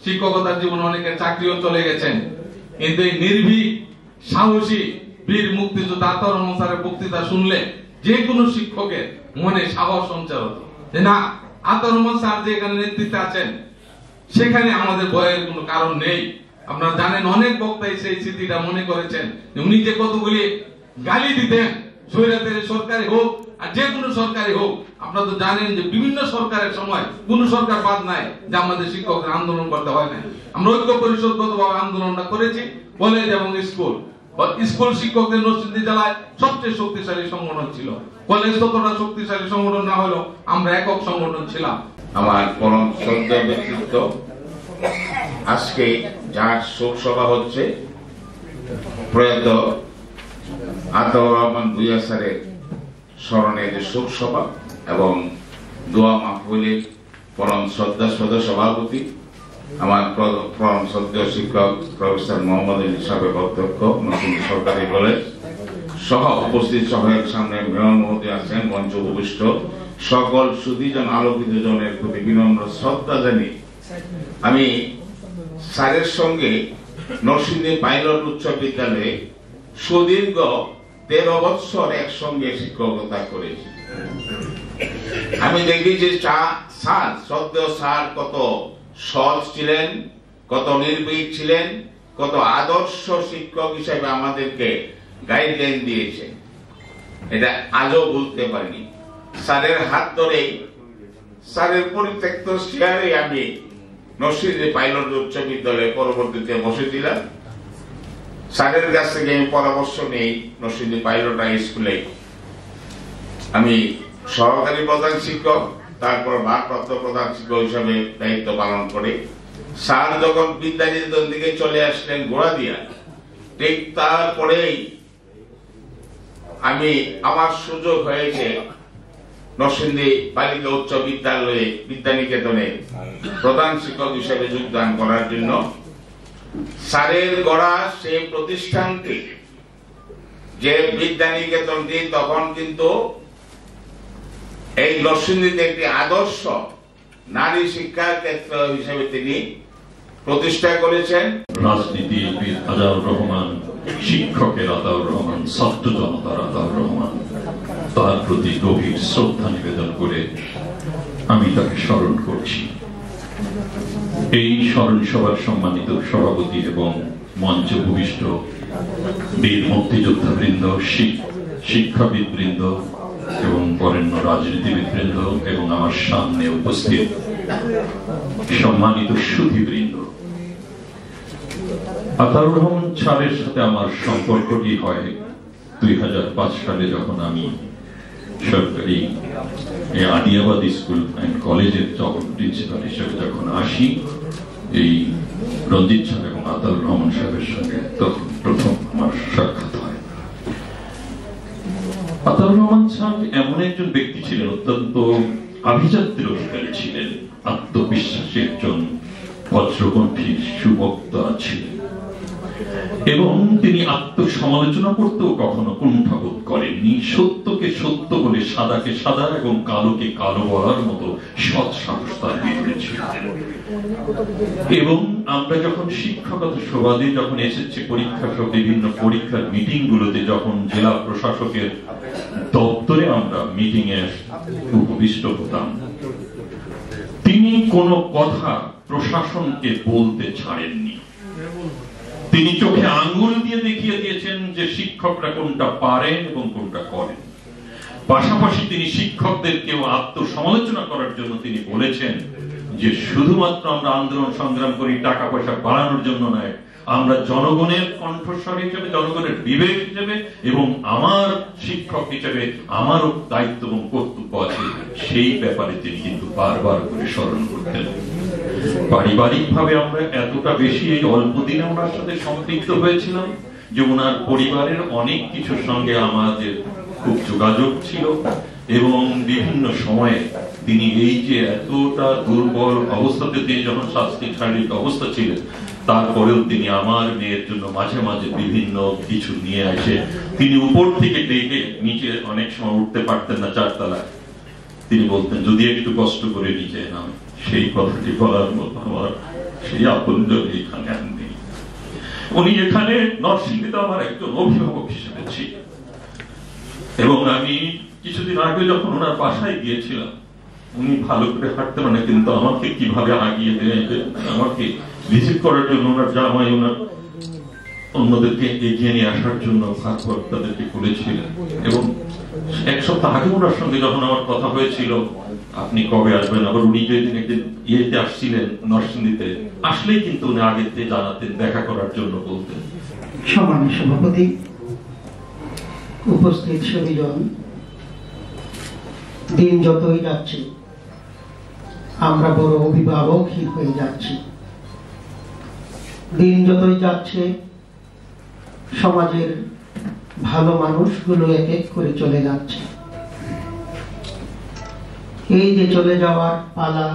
শিক্ষকতার জীবনে অনেকের চাকরিও চলে গেছেন। কিন্তু এই নির্ভীক, সাহসী বীর মুক্তিযোদ্ধা আতাউর রহমান স্যারের বক্তৃতা শুনলে যে কোনো শিক্ষকের মনে সাহস সঞ্চার হতো যে না, আতাউর রহমান স্যার যে এখানে নেতৃত্বে আছেন সেখানে আমাদের ভয়ের কোনো কারণ নেই। আপনারা জানেন অনেক বক্তাই সেই স্মৃতিটা মনে করেছেন। উনি যে কতগুলি গালি দিতেন, স্বৈরাচারী সরকারি হোক আর যে কোনো সরকারি হোক। আপনারা তো জানেন যে বিভিন্ন সরকারের সময় কোন সরকার বাদ নাই যে আমাদের শিক্ষকদের আন্দোলন করতে হয় না। আমরা ঐক্য পরিষদগতভাবে আন্দোলনটা করেছি। কলেজ এবং স্কুল শিক্ষকদের নরসিংদী জেলায় সবচেয়ে শক্তিশালী সংগঠন ছিল। কলেজ ততটা শক্তিশালী সংগঠন না হলেও আমরা একক সংগঠন ছিলাম। আমার পরম শ্রদ্ধা ব্যক্তিত্ব, আজকে যার শোক সভা হচ্ছে প্রয়াত আতাউর রহমান ভূঁইয়া স্যারের স্মরণে যে শোক সভা এবং দোয়া মাহফিলের পরম শ্রদ্ধাস্পদ সভাপতি আমার পরম শ্রদ্ধেয় শিক্ষক প্রফেসর মোহাম্মদ আলী সাহেবের অধ্যক্ষ নরসিংদী সরকারি কলেজ সহ উপস্থিত সহায়ক সামনে মেয়র মহোদয় আছেন, মঞ্চ উপবিষ্ট সকল সুধীজন আলোকিত জনের প্রতি বিনম্র শ্রদ্ধা জানিয়ে আমি স্যারের সঙ্গে নরসিংদী পাইলট উচ্চ বিদ্যালয়ে সুদীর্ঘ 13 বছর একসঙ্গে শিক্ষকতা করেছি। আমি দেখি যে স্যার, শ্রদ্ধেয় স্যার কত সৎ ছিলেন, কত নির্ভীক ছিলেন, কত আদর্শ শিক্ষক হিসেবে আমাদেরকে গাইডলাইন দিয়েছেন। এটা আজও ভুলতে পারিনি। স্যারের হাত ধরেই, স্যারের পরিত্যক্ত চেয়ারে আমি নরসিংদী পাইলট উচ্চ বিদ্যালয়ে পরবর্তীতে বসেছিলাম। স্যারের কাছ থেকে আমি পরামর্শ নেই নরসিংদী পাইলট হাই স্কুলে আমি সহকারী প্রধান শিক্ষক, তারপর ভারপ্রাপ্ত প্রধান শিক্ষক হিসাবে দায়িত্ব পালন করে স্যার যখন বিদ্যানিকেতন দিকে চলে আসলেন গোড়াদিয়া, ঠিক তারপরেই আমার সুযোগ হয়েছে নরসিংদী বালিকা উচ্চ বিদ্যালয়ে বিদ্যানিকেতনে প্রধান শিক্ষক হিসেবে যোগদান করার জন্য। স্যারের গড়া সেই প্রতিষ্ঠানটি, যে বিদ্যানিকেতনটি তখন কিন্তু এই নরসিংদীতে একটি আদর্শ নারী শিক্ষার ক্ষেত্র হিসেবে তিনি প্রতিষ্ঠা করেছেন। রাজনীতিবিদ আতাউর রহমান, শিক্ষকের আতাউর রহমান, ছাত্র জনতার আতাউর রহমান, তার প্রতি গভীর শ্রদ্ধা নিবেদন করে আমি তাকে স্মরণ করছি। এই স্মরণ সভার সম্মানিত সভাপতি এবং মঞ্চ ভূমিষ্ঠ বীর মুক্তিযোদ্ধা বৃন্দ, শিক্ষাবিদ বৃন্দ এবং বরেণ্য রাজনীতিবিদ বৃন্দ এবং আমার সামনে উপস্থিত সম্মানিত সুধীবৃন্দ, আতাউর রহমান স্যারের সাথে আমার সম্পর্কটি হয় 2005 সালে যখন আমি সরকারি আদিয়াবাদ স্কুল অ্যান্ড কলেজের যখন প্রিন্সিপাল হিসেবে যখন আসি, এই রঞ্জিত সাহেব এবং আতাউর রহমান সাহেবের সঙ্গে তখন প্রথম আমার সাক্ষাৎ হয়। আতাউর রহমান সাহেব এমন একজন ব্যক্তি ছিলেন, অত্যন্ত আভিজাত্যের অধিকারী ছিলেন, আত্মবিশ্বাসী একজন বজ্রকণ্ঠী সুবক্তা ছিলেন এবং তিনি আত্মসমালোচনা করতেও কখনো কুণ্ঠাবোধ করেননি। সত্যকে সত্য বলে, সাদাকে সাদা এবং কালোকে কালো বলার মতো সৎ সাহস তার ভিতরে ছিল। এবং আমরা যখন শিক্ষকতা সুবাদে যখন এসেছি পরীক্ষা সহ বিভিন্ন পরীক্ষার মিটিং গুলোতে, যখন জেলা প্রশাসকের দপ্তরে আমরা মিটিং এ উপবিষ্ট হতাম, তিনি কোনো কথা প্রশাসনকে বলতে ছাড়েননি। তিনি চোখে আঙ্গুল দিয়ে দেখিয়ে দিয়েছেন যে শিক্ষকরা কোনটা পারেন এবং কোনটা করেন। পাশাপাশি তিনি শিক্ষকদেরকেও আত্মসমালোচনা করার জন্য তিনি বলেছেন যে শুধুমাত্র আমরা আন্দোলন সংগ্রাম করি টাকা পয়সা বাড়ানোর জন্য নয়, আমরা জনগণের কণ্ঠস্বর হিসেবে, জনগণের বিবেক হিসেবে এবং আমার শিক্ষক হিসেবে আমারও দায়িত্ব এবং কর্তব্য আছে, সেই ব্যাপারে তিনি কিন্তু বারবার করে স্মরণ করতেন। পারিবারিক ভাবে আমরা এতটা বেশি এই অল্প দিনে ওনার সাথে সম্পৃক্ত হয়েছিলাম যে ওনার পরিবারের অনেক কিছুর সঙ্গে আমাদের খুব যোগাযোগ ছিল এবং বিভিন্ন সময়ে তিনি এই যে এতটা দুর্বল অবস্থাতে তিনি যখন শারীরিক অবস্থা ছিলেন, তারপরেও তিনি আমার মেয়ের জন্য মাঝে মাঝে বিভিন্ন কিছু নিয়ে আসে। তিনি উপর থেকে ডেকে নিচে অনেক সময় উঠতে পারতেন না, চারতলায়, তিনি বলতেন যদি একটু কষ্ট করে নিচে নামে। সেই কথাটি বলার মতো আমার সেই আপনজন এখানে নেই। উনি এখানে নরসিংদীতে আমার একজন অভিভাবক হিসেবে ছিলেন এবং আমি কিছুদিন আগে যখন ওনার বাসায় গিয়েছিলাম, উনি ভালো করে হাঁটতে পারেন কিন্তু আমাকে কিভাবে আগিয়ে আমাকে ভিজিট করার জন্য ওনার জামাই ওনার অন্যদেরকে এগিয়ে নিয়ে আসার জন্য ভাগবত তাদেরকে বলেছিলেন। এবং এক সপ্তাহ আগে ওনার সঙ্গে যখন আমার কথা হয়েছিল আপনি কবে আসবেন, আবার উনি যেদিন একদিন ইয়েতে আসছিলেন নরসিংদীতে, আসলেই কিন্তু উনি আগে থেকে জানাতেন, দেখা করার জন্য বলতেন। সম্মানীয় সভাপতি, উপস্থিত সবিজন, দিন যতই যাচ্ছে আমরা বড় অভিভাবকহীন হয়ে যাচ্ছি। দিন যতই যাচ্ছে সমাজের ভালো মানুষগুলো এক এক করে চলে যাচ্ছে। এই যে চলে যাওয়ার পালা,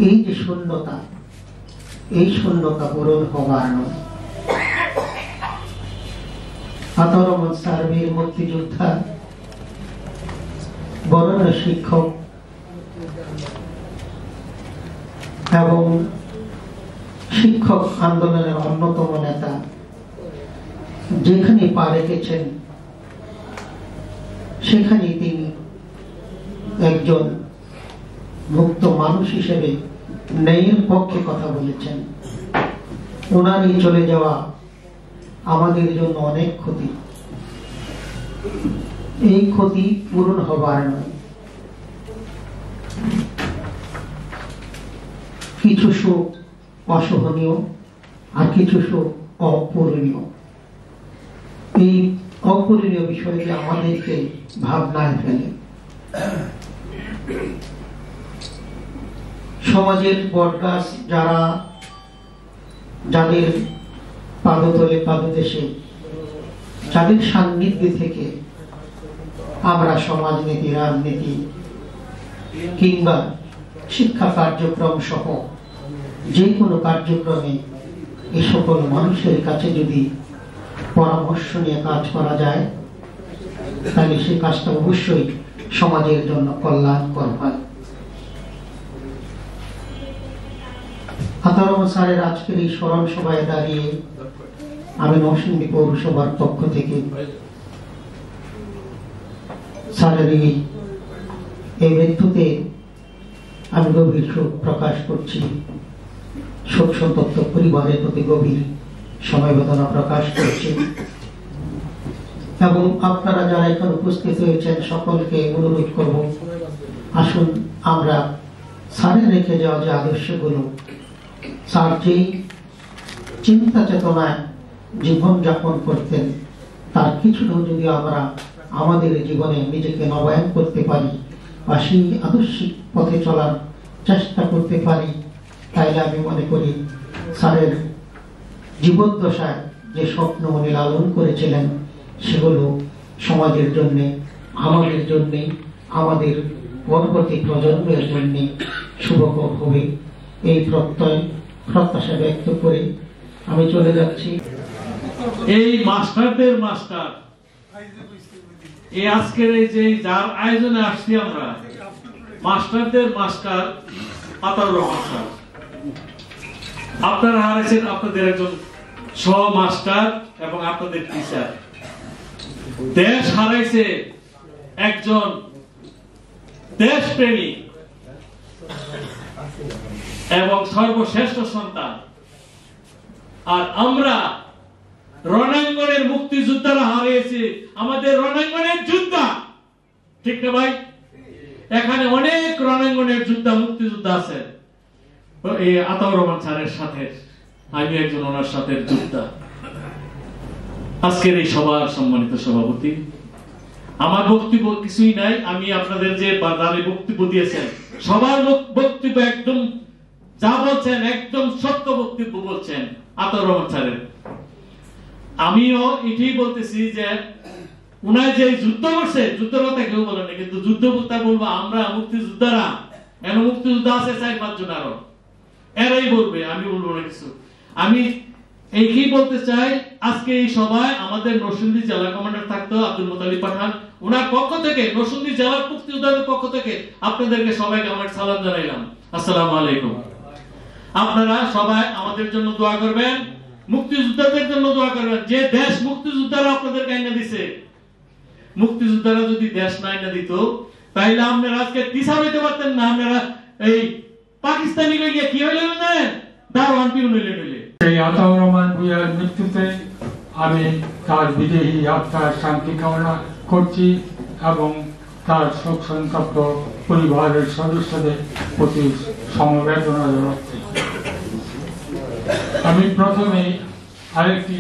এই যে শূন্যতা, এই শূন্যতা পূরণ হবার নয়। আতাউর রহমান স্যার বীর মুক্তিযোদ্ধা, বরেণ্য শিক্ষক এবং শিক্ষক আন্দোলনের অন্যতম নেতা, যেখানে পা রেখেছেন সেখানে তিনি একজন মুক্ত মানুষ হিসেবে ন্যায়ের পক্ষে কথা বলেছেন। ওনারই চলে যাওয়া আমাদের জন্য অনেক ক্ষতি, এই ক্ষতি পূরণ হবার নয়। কিছু শোক অসহনীয় আর কিছু শোক অপূরণীয়। এই অপূরণীয় বিষয়টি আমাদেরকে ভাবনায় ফেলে। সমাজের বটগাছ যাদের পাদতলে পাদদেশে, যাদের সান্নিধ্যে থেকে আমরা সমাজনীতি, রাজনীতি কিংবা শিক্ষা কার্যক্রম সহ যে কোনো কার্যক্রমে এই সকল মানুষের কাছে যদি পরামর্শ নিয়ে কাজ করা যায় তাহলে সেই কাজটা অবশ্যই সমাজের জন্য কল্যাণকর হয়। আতাউর রহমান স্যারের আজকের এই স্মরণ সভায় দাঁড়িয়ে আমি নরসিংদী পৌরসভার পক্ষ থেকে স্যারের এই মৃত্যুতে আমি গভীর শোক প্রকাশ করছি। শোক সন্তপ্ত পরিবারের প্রতি গভীর সমবেদনা প্রকাশ করছি এবং আপনারা যারা এখানে উপস্থিত হয়েছেন সকলকে অনুরোধ করব, আসুন আমরা স্যারের রেখে যাওয়া যে আদর্শগুলো, স্যার যে চিন্তা চেতনায় জীবন যাপন করতেন তার কিছুটাও যদি আমরা আমাদের জীবনে নিজেকে নবায়ন করতে পারি বা সেই আদর্শিক পথে চলার চেষ্টা করতে পারি, তাইলে আমি মনে করি স্যারের জীবদ্দশায় যে স্বপ্ন উনি লালন করেছিলেন সেগুলো সমাজের জন্য, আমাদের জন্য, আমাদের পরবর্তী প্রজন্মের জন্য শুভকর হবে। এই প্রত্যাশা ব্যক্ত করে আমি চলে যাচ্ছি। এই মাস্টারদের মাস্টার, এই আজকের এই যে যার আয়োজনে আসছি আমরা, মাস্টারদের মাস্টার আতাউর রহমান স্যার। আপনারা হারাইছেন আপনাদের একজন সহ মাস্টার এবং আপনাদের টিচার। দেশ হারাইছে একজন দেশপ্রেমী এবং সর্বশ্রেষ্ঠ সন্তান। আর আমরা রণাঙ্গনের মুক্তিযোদ্ধারা হারিয়েছি আমাদের রণাঙ্গনের যোদ্ধা, ঠিক না ভাই? এখানে অনেক রণাঙ্গনের যোদ্ধা মুক্তিযোদ্ধা আছে। এই আতাউর রহমান স্যারের সাথে আমি একজন ওনার সাথে যোদ্ধা। আজকের এই সভার সম্মানিত সভাপতি, আমার বক্তব্য কিছুই নাই। আমি আপনাদের যে বাজারে বক্তব্য দিয়েছেন সবার বক্তব্য একদম যা বলছেন একদম সত্য বক্তব্য বলছেন আতাউর রহমান স্যারের। আমিও এটাই বলতেছি যে উনার যে যুদ্ধ করছে, যুদ্ধের কথা কেউ বলেন না, কিন্তু যুদ্ধ কথা বলবো আমরা মুক্তিযোদ্ধারা। এমন মুক্তিযোদ্ধা আছে 4-5 জন, আরো এরাই বলবে, আমি বলবো না কিছু। আমি এই বলতে চাই, আজকে এই সভায় আমাদের নরসিংদী জেলা কমান্ডার থাকতো আব্দুল মুতালিব পাঠান, ওনার পক্ষ থেকে নরসিংদী জেলার মুক্তিযোদ্ধাদের পক্ষ থেকে আপনাদেরকে সবাইকে আমার সালাম জানাইলাম। আসসালামু আলাইকুম। আপনারা সবাই আমাদের জন্য দোয়া করবেন, মুক্তিযোদ্ধাদের জন্য দোয়া করবেন। যে দেশ মুক্তিযোদ্ধারা আপনাদেরকে আইনা দিছে, মুক্তিযোদ্ধারা যদি দেশ না আইনা দিত তাইলে আপনারা আজকে টিচার হইতে পারতেন না। আপনারা এই পাকিস্তানি গিয়ে কি হইলেন জানেন? দারোয়ান পিউন হইলেন। এই আতাউর রহমান ভূঁইয়ার মৃত্যুতে আমি তার বিদেহী আত্মার শান্তি কামনা করছি এবং তার শোক সন্তপ্ত পরিবারের সদস্যদের প্রতি সমবেদনা জানাচ্ছি। আমি প্রথমে আরেকটি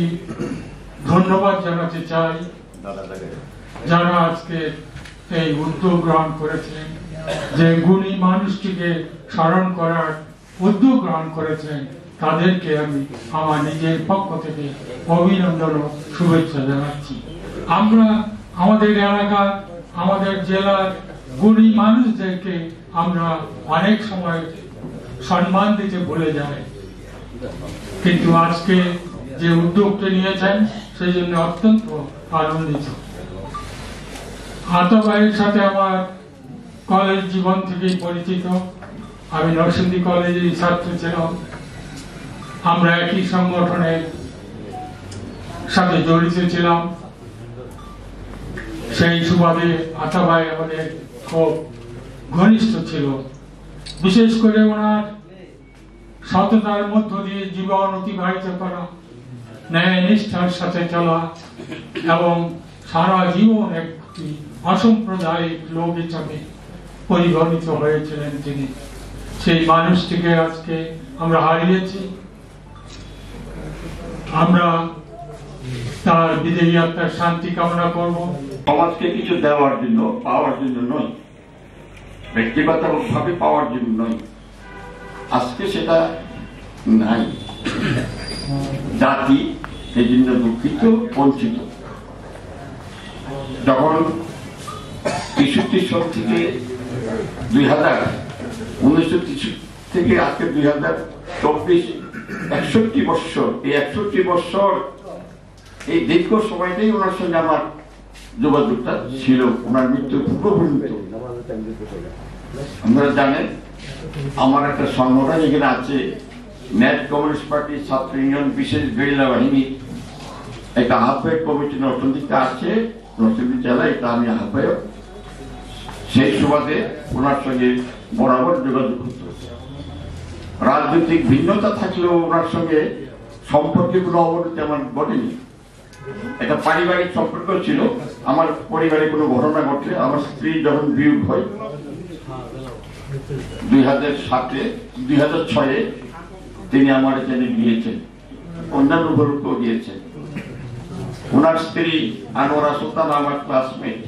ধন্যবাদ জানাতে চাই যারা আজকে এই উদ্যোগ গ্রহণ করেছেন, যে গুণী মানুষটিকে স্মরণ করার উদ্যোগ গ্রহণ করেছেন, তাদেরকে আমি আমার নিজের পক্ষ থেকে অভিনন্দন ও শুভেচ্ছা জানাচ্ছি। আমরা আমাদের এলাকা, আমাদের জেলার গুণী মানুষদেরকে আমরা অনেক সময় সম্মান দিতে ভুলে যাই, কিন্তু আজকে যে উদ্যোগটা নিয়েছেন সেই জন্য অত্যন্ত আনন্দিত। আতা ভাইয়ের সাথে আমার কলেজ জীবন থেকেই পরিচিত। আমি নরসিংদী কলেজের ছাত্র ছিলাম। আমরা একই সংগঠনের সাথে জড়িত ছিলাম। সেই সুবাদে আতা ভাই আমাদের খুব ঘনিষ্ঠ ছিল। বিশেষ করে ওনার সততার মধ্য দিয়ে জীবন অতিবাহিত করা, ন্যায় নিষ্ঠার সাথে চলা এবং সারা জীবন একটি অসাম্প্রদায়িক লোক হিসাবে পরিগণিত হয়েছিলেন তিনি। সেই মানুষটিকে আজকে আমরা হারিয়েছি। আমরা তার বিদেহী আত্মার শান্তি কামনা করব। সমাজকে কিছু দেওয়ার জন্য, পাওয়ার জন্য নয়, ব্যক্তিগতভাবে পাওয়ার জন্য নয়, আজকে সেটা নাই। জাতি এই জন্য দুঃখিত, বঞ্চিত। যখন 63 সাল থেকে 1963 থেকে আজকে 2024 61 বৎসর, এই 61 বৎসর এই দীর্ঘ সময়টাই ওনার সঙ্গে আমার যোগাযোগটা ছিল, ওনার মৃত্যুর পূর্ব পর্যন্ত। আপনারা জানেন আমার একটা সংগঠন এখানে আছে, ন্যাট কমিউনিস্ট পার্টি ছাত্র ইউনিয়ন বিশেষ গেরিলা বাহিনী, একটা আহ্বায়ক কমিটি নরসিংদীতে আছে, নরসিংদী জেলা, এটা আমি আহ্বায়ক। সেই সুবাদে ওনার সঙ্গে বরাবর যোগাযোগ হতো। রাজনৈতিক ভিন্নতা থাকলেও ওনার সঙ্গে সম্পর্কে কোনো অবনতি আমার ঘটেনি। একটা পারিবারিক সম্পর্ক ছিল। আমার পরিবারে কোনো ঘটনা ঘটলে আমার স্ত্রী যখন বিয়োগ হয় 2006-এ তিনি আমার এখানে গিয়েছেন, অন্যান্য লোককেও গিয়েছেন। ওনার স্ত্রী আনোয়ারা সুলতান আমার ক্লাসমেট।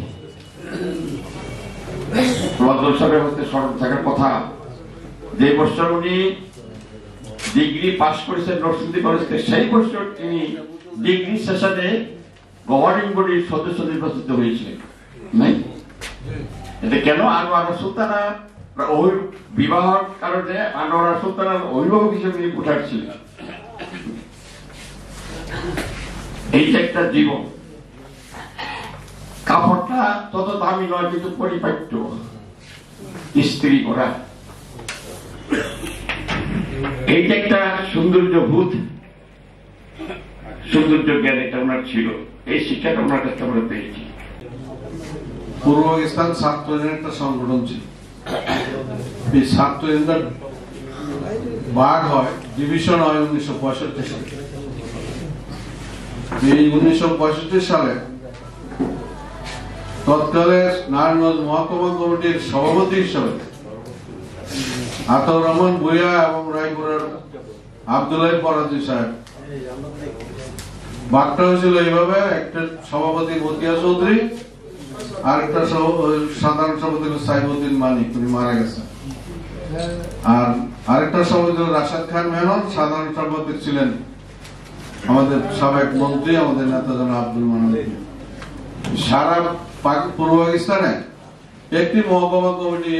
সাহেবের হতে স্মরণ থাকার কথা, যে বছর উনি ডিগ্রি পাশ করেছেন নরসিংদী কলেজ থেকে, সেই বছর তিনি ডিগ্রি সেশনে গভর্নিং বডির সদস্য নির্বাচিত হয়েছিলেন। এটা কেন? আনোয়ারা সুলতানা বিবাহের কারণে আনোয়ারা সুলতানার অভিভাবক হিসেবে উঠাচ্ছিলেন। এই যে একটা জীবন, কাপড়টা তত দামি নয় কিন্তু পরিপাট্য, ইস্ত্রি করা, এই যে একটা সৌন্দর্য বোধ, সৌন্দর্য জ্ঞান এটা ওনার ছিল। এই শিক্ষাটা ওনার কাছে আমরা পেয়েছি। পূর্ব পাকিস্তান ছাত্র একটা সংগঠন ছিল। এই ছাত্র ভাগ হয়, ডিভিশন হয় 1965 সালে। এই 1965 সালে তৎকালে নারায়ণগঞ্জ মহকুমা কমিটির সভাপতি হিসেবে আতাউর রহমান ভূঁইয়া এবং রায়পুরের আব্দুল্লাহ ফরাজি সাহেব, ভাগটা হয়েছিল এইভাবে: একটা সভাপতি মতিয়া চৌধুরী, আরেকটা সাধারণ সভাপতি সাইবুদ্দিন মানিক, উনি মারা গেছেন, আর আরেকটা সভাপতি রাশাদ খান মেনন, সাধারণ সভাপতি ছিলেন আমাদের সাবেক মন্ত্রী, আমাদের নেতা জনাব আব্দুল মান্নান। সারা পূর্ব পাকিস্তানে একটি মহকুমা কমিটি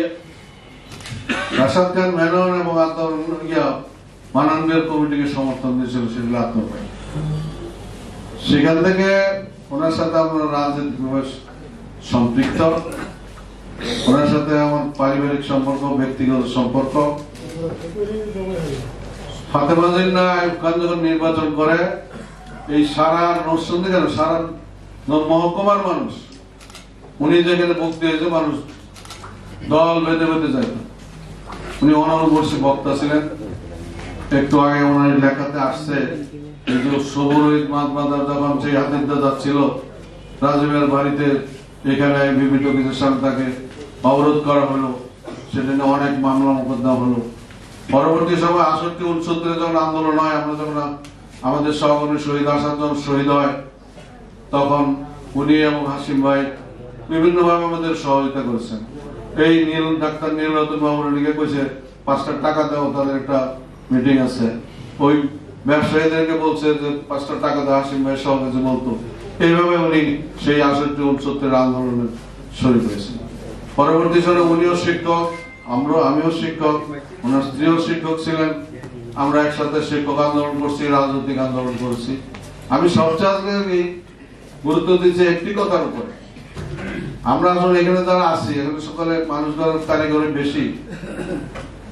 রাশাদ খান মেনন এবং মানানদের কমিটিকে সমর্থন দিয়েছিল, সেগুলো আত্মপ্রায়। সেখান থেকে ওনার সাথে আমরা রাজনীতিভাবে সম্পৃক্ত, ওনার সাথে আমার পারিবারিক সম্পর্ক, ব্যক্তিগত সম্পর্ক। ফাতেমা জিন্নাহ আইয়ুব খান যখন নির্বাচন করে, এই সারা নরসিংদী কেন সারা মহকুমার মানুষ, উনি যেখানে বক্তৃতা হয়েছে মানুষ দল বেঁধে বেঁধে যায়। উনি অনবর্ষী বক্তা ছিলেন। একটু আগে ওনার লেখাতে আসছে এই যে সবরহিত মাদমাদার যখন সেই হাতিরদা যাচ্ছিল রাজীবের বাড়িতে, এখানে বিভিন্ন কিছুর সাথে তাকে অবরোধ করা হলো, সেটা নিয়ে অনেক মামলা মোকদ্দমা হলো। পরবর্তী সময় 68-69 যখন আন্দোলন হয়, আমরা যখন আমাদের সহকর্মী শহীদ আসাদ যখন শহীদ হয়, তখন উনি এবং হাসিম ভাই বিভিন্ন ভাবে আমাদের সহযোগিতা করেছেন। এই ডাক্তার নীলরতন বাবুকে কইছে 5টা টাকা দাও, তাদের একটা মিটিং আছে। ওই ব্যবসায়ীদেরকে বলছে যে 5টা টাকা দাও, হাসিম ভাই সহকারে বলতো। এইভাবে উনি সেই 68-69 আন্দোলনের শরীর হয়েছেন। পরবর্তী সময়ে উনিও শিক্ষক, আমিও শিক্ষক, ওনার স্ত্রীও শিক্ষক ছিলেন। আমরা একসাথে শিক্ষক আন্দোলন করছি, রাজনৈতিক আন্দোলন করছি। আমি সবচেয়ে গুরুত্ব দিচ্ছি একটি কথার উপরে, আমরা আসলে এখানে যারা আছি, এখানে সকালে মানুষগুলোর কারিগরি বেশি।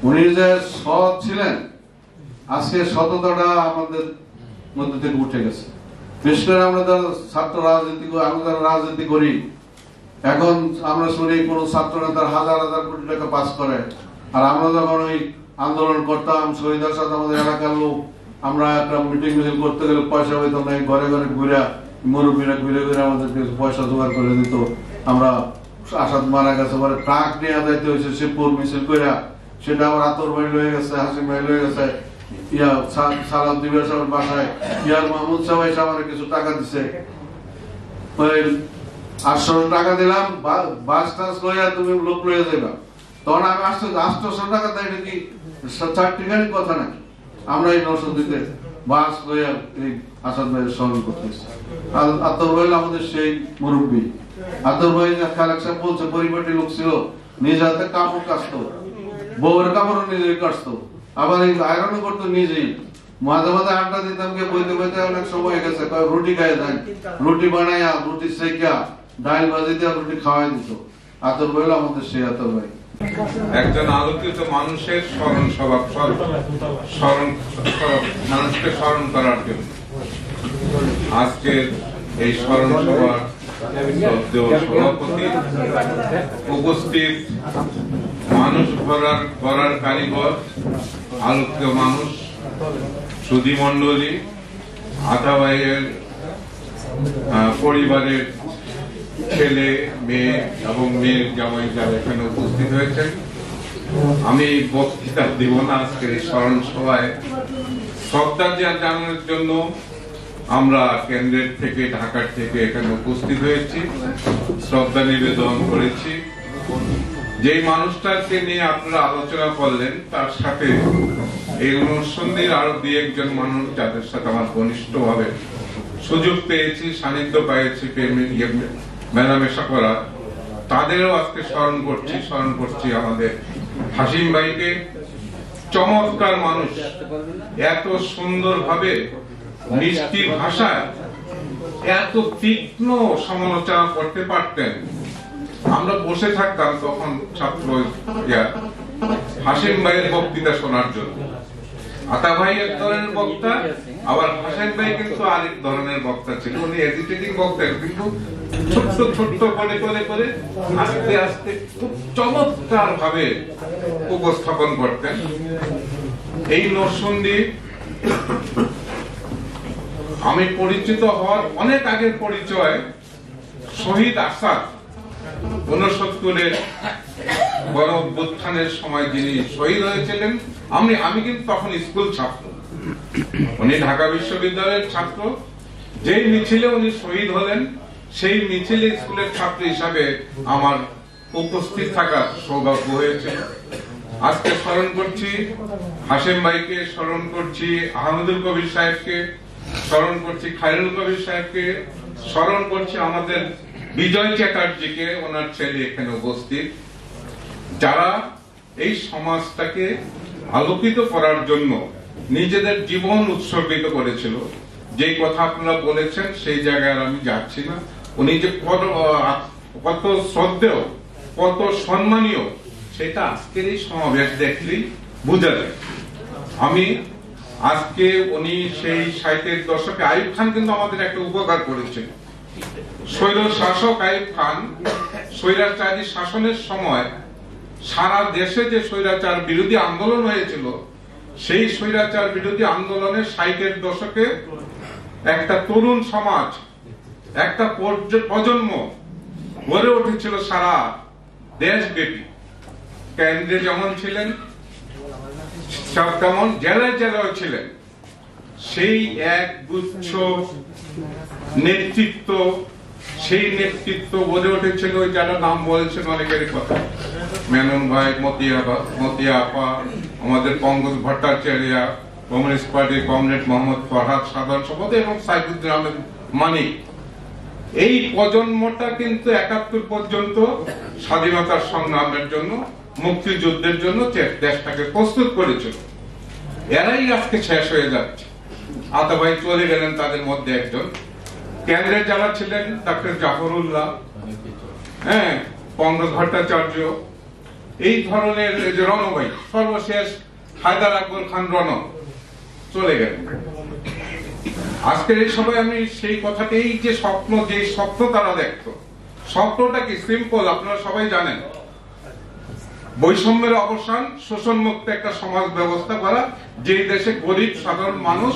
উনি যে সৎ ছিলেন, আজকে সততাটা আমাদের মধ্যে থেকে উঠে গেছে। বিশেষ করে আমরা যারা ছাত্র রাজনীতি, আমরা যারা রাজনীতি করি, এখন আমরা শুনি কোন ছাত্র নেতার হাজার হাজার কোটি টাকা পাস করে, আর আমরা যখন ওই আন্দোলন করতাম, শহীদের সাথে আমাদের এলাকার লোক, আমরা একটা মিটিং মিছিল করতে গেলে পয়সা হইতাম না, ঘরে ঘরে ঘুরে মুরব্বীরা ঘুরে ঘুরে আমাদেরকে পয়সা জোগাড় করে দিত। আমরা আসাদ মারা গেছে, পরে ট্রাক নিয়ে যাইতে হয়েছে শিবপুর মিছিল করে, সেটা আবার আতর ভাই লয়ে গেছে, হাসিম ভাই লয়ে গেছে, সালাম দিবের সাহেবের বাসায় ইয়ার মাহমুদ সাহেব এসে আমার কিছু টাকা দিছে, 800 টাকা দিলাম, বাস টাস লইয়া তুমি লোক লইয়া যাইবা। তখন আমি 800 টাকা দেয় নাকি 4 টাকারই কথা নাকি? আমরা এই 900 দিতে বাস লইয়া এই আসাদ ভাইয়ের স্মরণ করতেছি। আতর ভাই আমাদের সেই মুরব্বী। আতর ভাই কালেকশন বলছে পরিবারটি লোক ছিল, নিজ হাতে কাপড় কাচতো, বউয়ের কাপড়ও নিজেই কাচতো, আবার এই আয়রনও করতো নিজেই। মাঝে মাঝে আড্ডা দিতাম, গিয়ে বইতে বইতে অনেক সময় গেছে, রুটি খাইয়ে দেন, রুটি বানাইয়া রুটি সেকা ডাল ভাজি দিয়ে রুটি খাওয়াই দিত। আতর ভাই আমাদের সেই আতর ভাই। একজন আলোকিত মানুষের স্মরণ সভা, মানুষকে স্মরণ করার জন্য আজকের এই স্মরণ সভার সভাপতি, উপস্থিত মানুষ গড়ার কারিগর, আলোকিত মানুষ, সুধী মন্ডলী, আতা ভাইয়ের পরিবারের ছেলে, মেয়ে এবং মেয়ের জামাই যারা এখানে উপস্থিত হয়েছেন, আমি বক্তৃতা দিব না। আজকের এই স্মরণ সভায় শ্রদ্ধা জানানোর জন্য আমরা কেন্দ্রের থেকে, ঢাকার থেকে এখানে উপস্থিত হয়েছি, শ্রদ্ধা নিবেদন করেছি। যেই মানুষটাকে নিয়ে আপনারা আলোচনা করলেন, তার সাথে এই নরসিংদীর আরো 2-1 মানুষ যাদের সাথে আমার ঘনিষ্ঠ ভাবে সুযোগ পেয়েছি, সান্নিধ্য পেয়েছি, মেলামেশা করা, তাদেরও আজকে স্মরণ করছি আমাদের হাসিম ভাইকে। চমৎকার মানুষ, এত সুন্দর ভাবে মিষ্টি ভাষায় এত তীক্ষ্ণ সমালোচনা করতে পারতেন। আমরা বসে থাকতাম তখন ছাত্র হাসিম ভাইয়ের বক্তৃতা শোনার জন্য। আতা ভাই এক ধরনের বক্তা, আবার হাসিম ভাই কিন্তু আরেক ধরনের বক্তা ছিল। উনি এজিটেটিং বক্তা, কিন্তু ছোট্ট ছোট্ট করে করে করে আস্তে আস্তে খুব চমৎকার ভাবে উপস্থাপন করতেন। এই নরসিংদী আমি পরিচিত হওয়ার অনেক আগের পরিচয় শহীদ আসাদ 69-এর গণ অভ্যুত্থানের সময় যিনি শহীদ হয়েছিলেন, আমি কিন্তু তখন স্কুল ছাত্র, উনি ঢাকা বিশ্ববিদ্যালয়ের ছাত্র। যেই মিছিলে উনি শহীদ হলেন সেই মিছিলে স্কুলের ছাত্র হিসাবে আমার উপস্থিত থাকার সৌভাগ্য হয়েছে। আজকে স্মরণ করছি হাশেম ভাইকে, স্মরণ করছি আহমেদুল কবির সাহেবকে, স্মরণ করছি খায়রুল কবির সাহেবকে, স্মরণ করছি আমাদের বিজয় চ্যাটার্জিকে, ওনার ছেলে এখানে উপস্থিত, যারা এই সমাজটাকে আলোকিত করার জন্য নিজেদের জীবন উৎসর্গিত করেছিল। যেই কথা আপনারা বলেছেন সেই জায়গায় আমি যাচ্ছি না। উনি যে কত শ্রদ্ধেয়, কত সম্মানীয়, সেটা আজকের এই সমাবেশ দেখলেই বোঝা যায়। আমি আজকে উনি সেই 60-এর দশকে আইয়ুব খান কিন্তু আমাদের একটা উপকার করেছেন। স্বৈর শাসক আইয়ুব খান স্বৈরাচারী শাসনের সময় সারা দেশে যে স্বৈরাচার বিরোধী আন্দোলন হয়েছিল, সেই স্বৈরাচার বিরোধী আন্দোলনে 60-এর দশকে একটা তরুণ সমাজ, একটা প্রজন্ম গড়ে উঠেছিল সারা দেশব্যাপী। কেন্দ্রে যেমন ছিলেন তেমন জেলায় জেলায় ছিলেন। সেই এক গুচ্ছ নেতৃত্ব, সেই নেতৃত্ব গড়ে উঠেছিল, ওই যারা নাম বলেছেন অনেকেরই কথা, মেনন ভাই, মতিয়া আপা, আমাদের পঙ্কজ ভট্টাচার্য, কমিউনিস্ট পার্টির কমরেড মোহাম্মদ ফরহাদ সাধারণ সভাপতি এবং সাইফুদ্দিন আহমেদ মানিক। এই প্রজন্মটা কিন্তু 71 পর্যন্ত স্বাধীনতার সংগ্রামের জন্য, মুক্তিযুদ্ধের জন্য দেশটাকে প্রস্তুত করেছিল। এরাই আজকে শেষ হয়ে যাচ্ছে। আতা ভাই চলে গেলেন, তাদের মধ্যে একজন। কেন্দ্রে যারা ছিলেন ডক্টর জাফরুল্লাহ, পঙ্কজ ভট্টাচার্য, এই ধরনের রণ ভাই, সর্বশেষ হায়দার আকবর খান রণ চলে গেলেন। আজকের এই সবাই আমি সেই কথাটাই, যে স্বপ্ন তারা দেখতো, স্বপ্নটা কি সিম্পল, আপনারা সবাই জানেন, বৈষম্যের অবসান, শোষণ মুক্ত একটা সমাজ ব্যবস্থা করা, যে দেশে গরিব সাধারণ মানুষ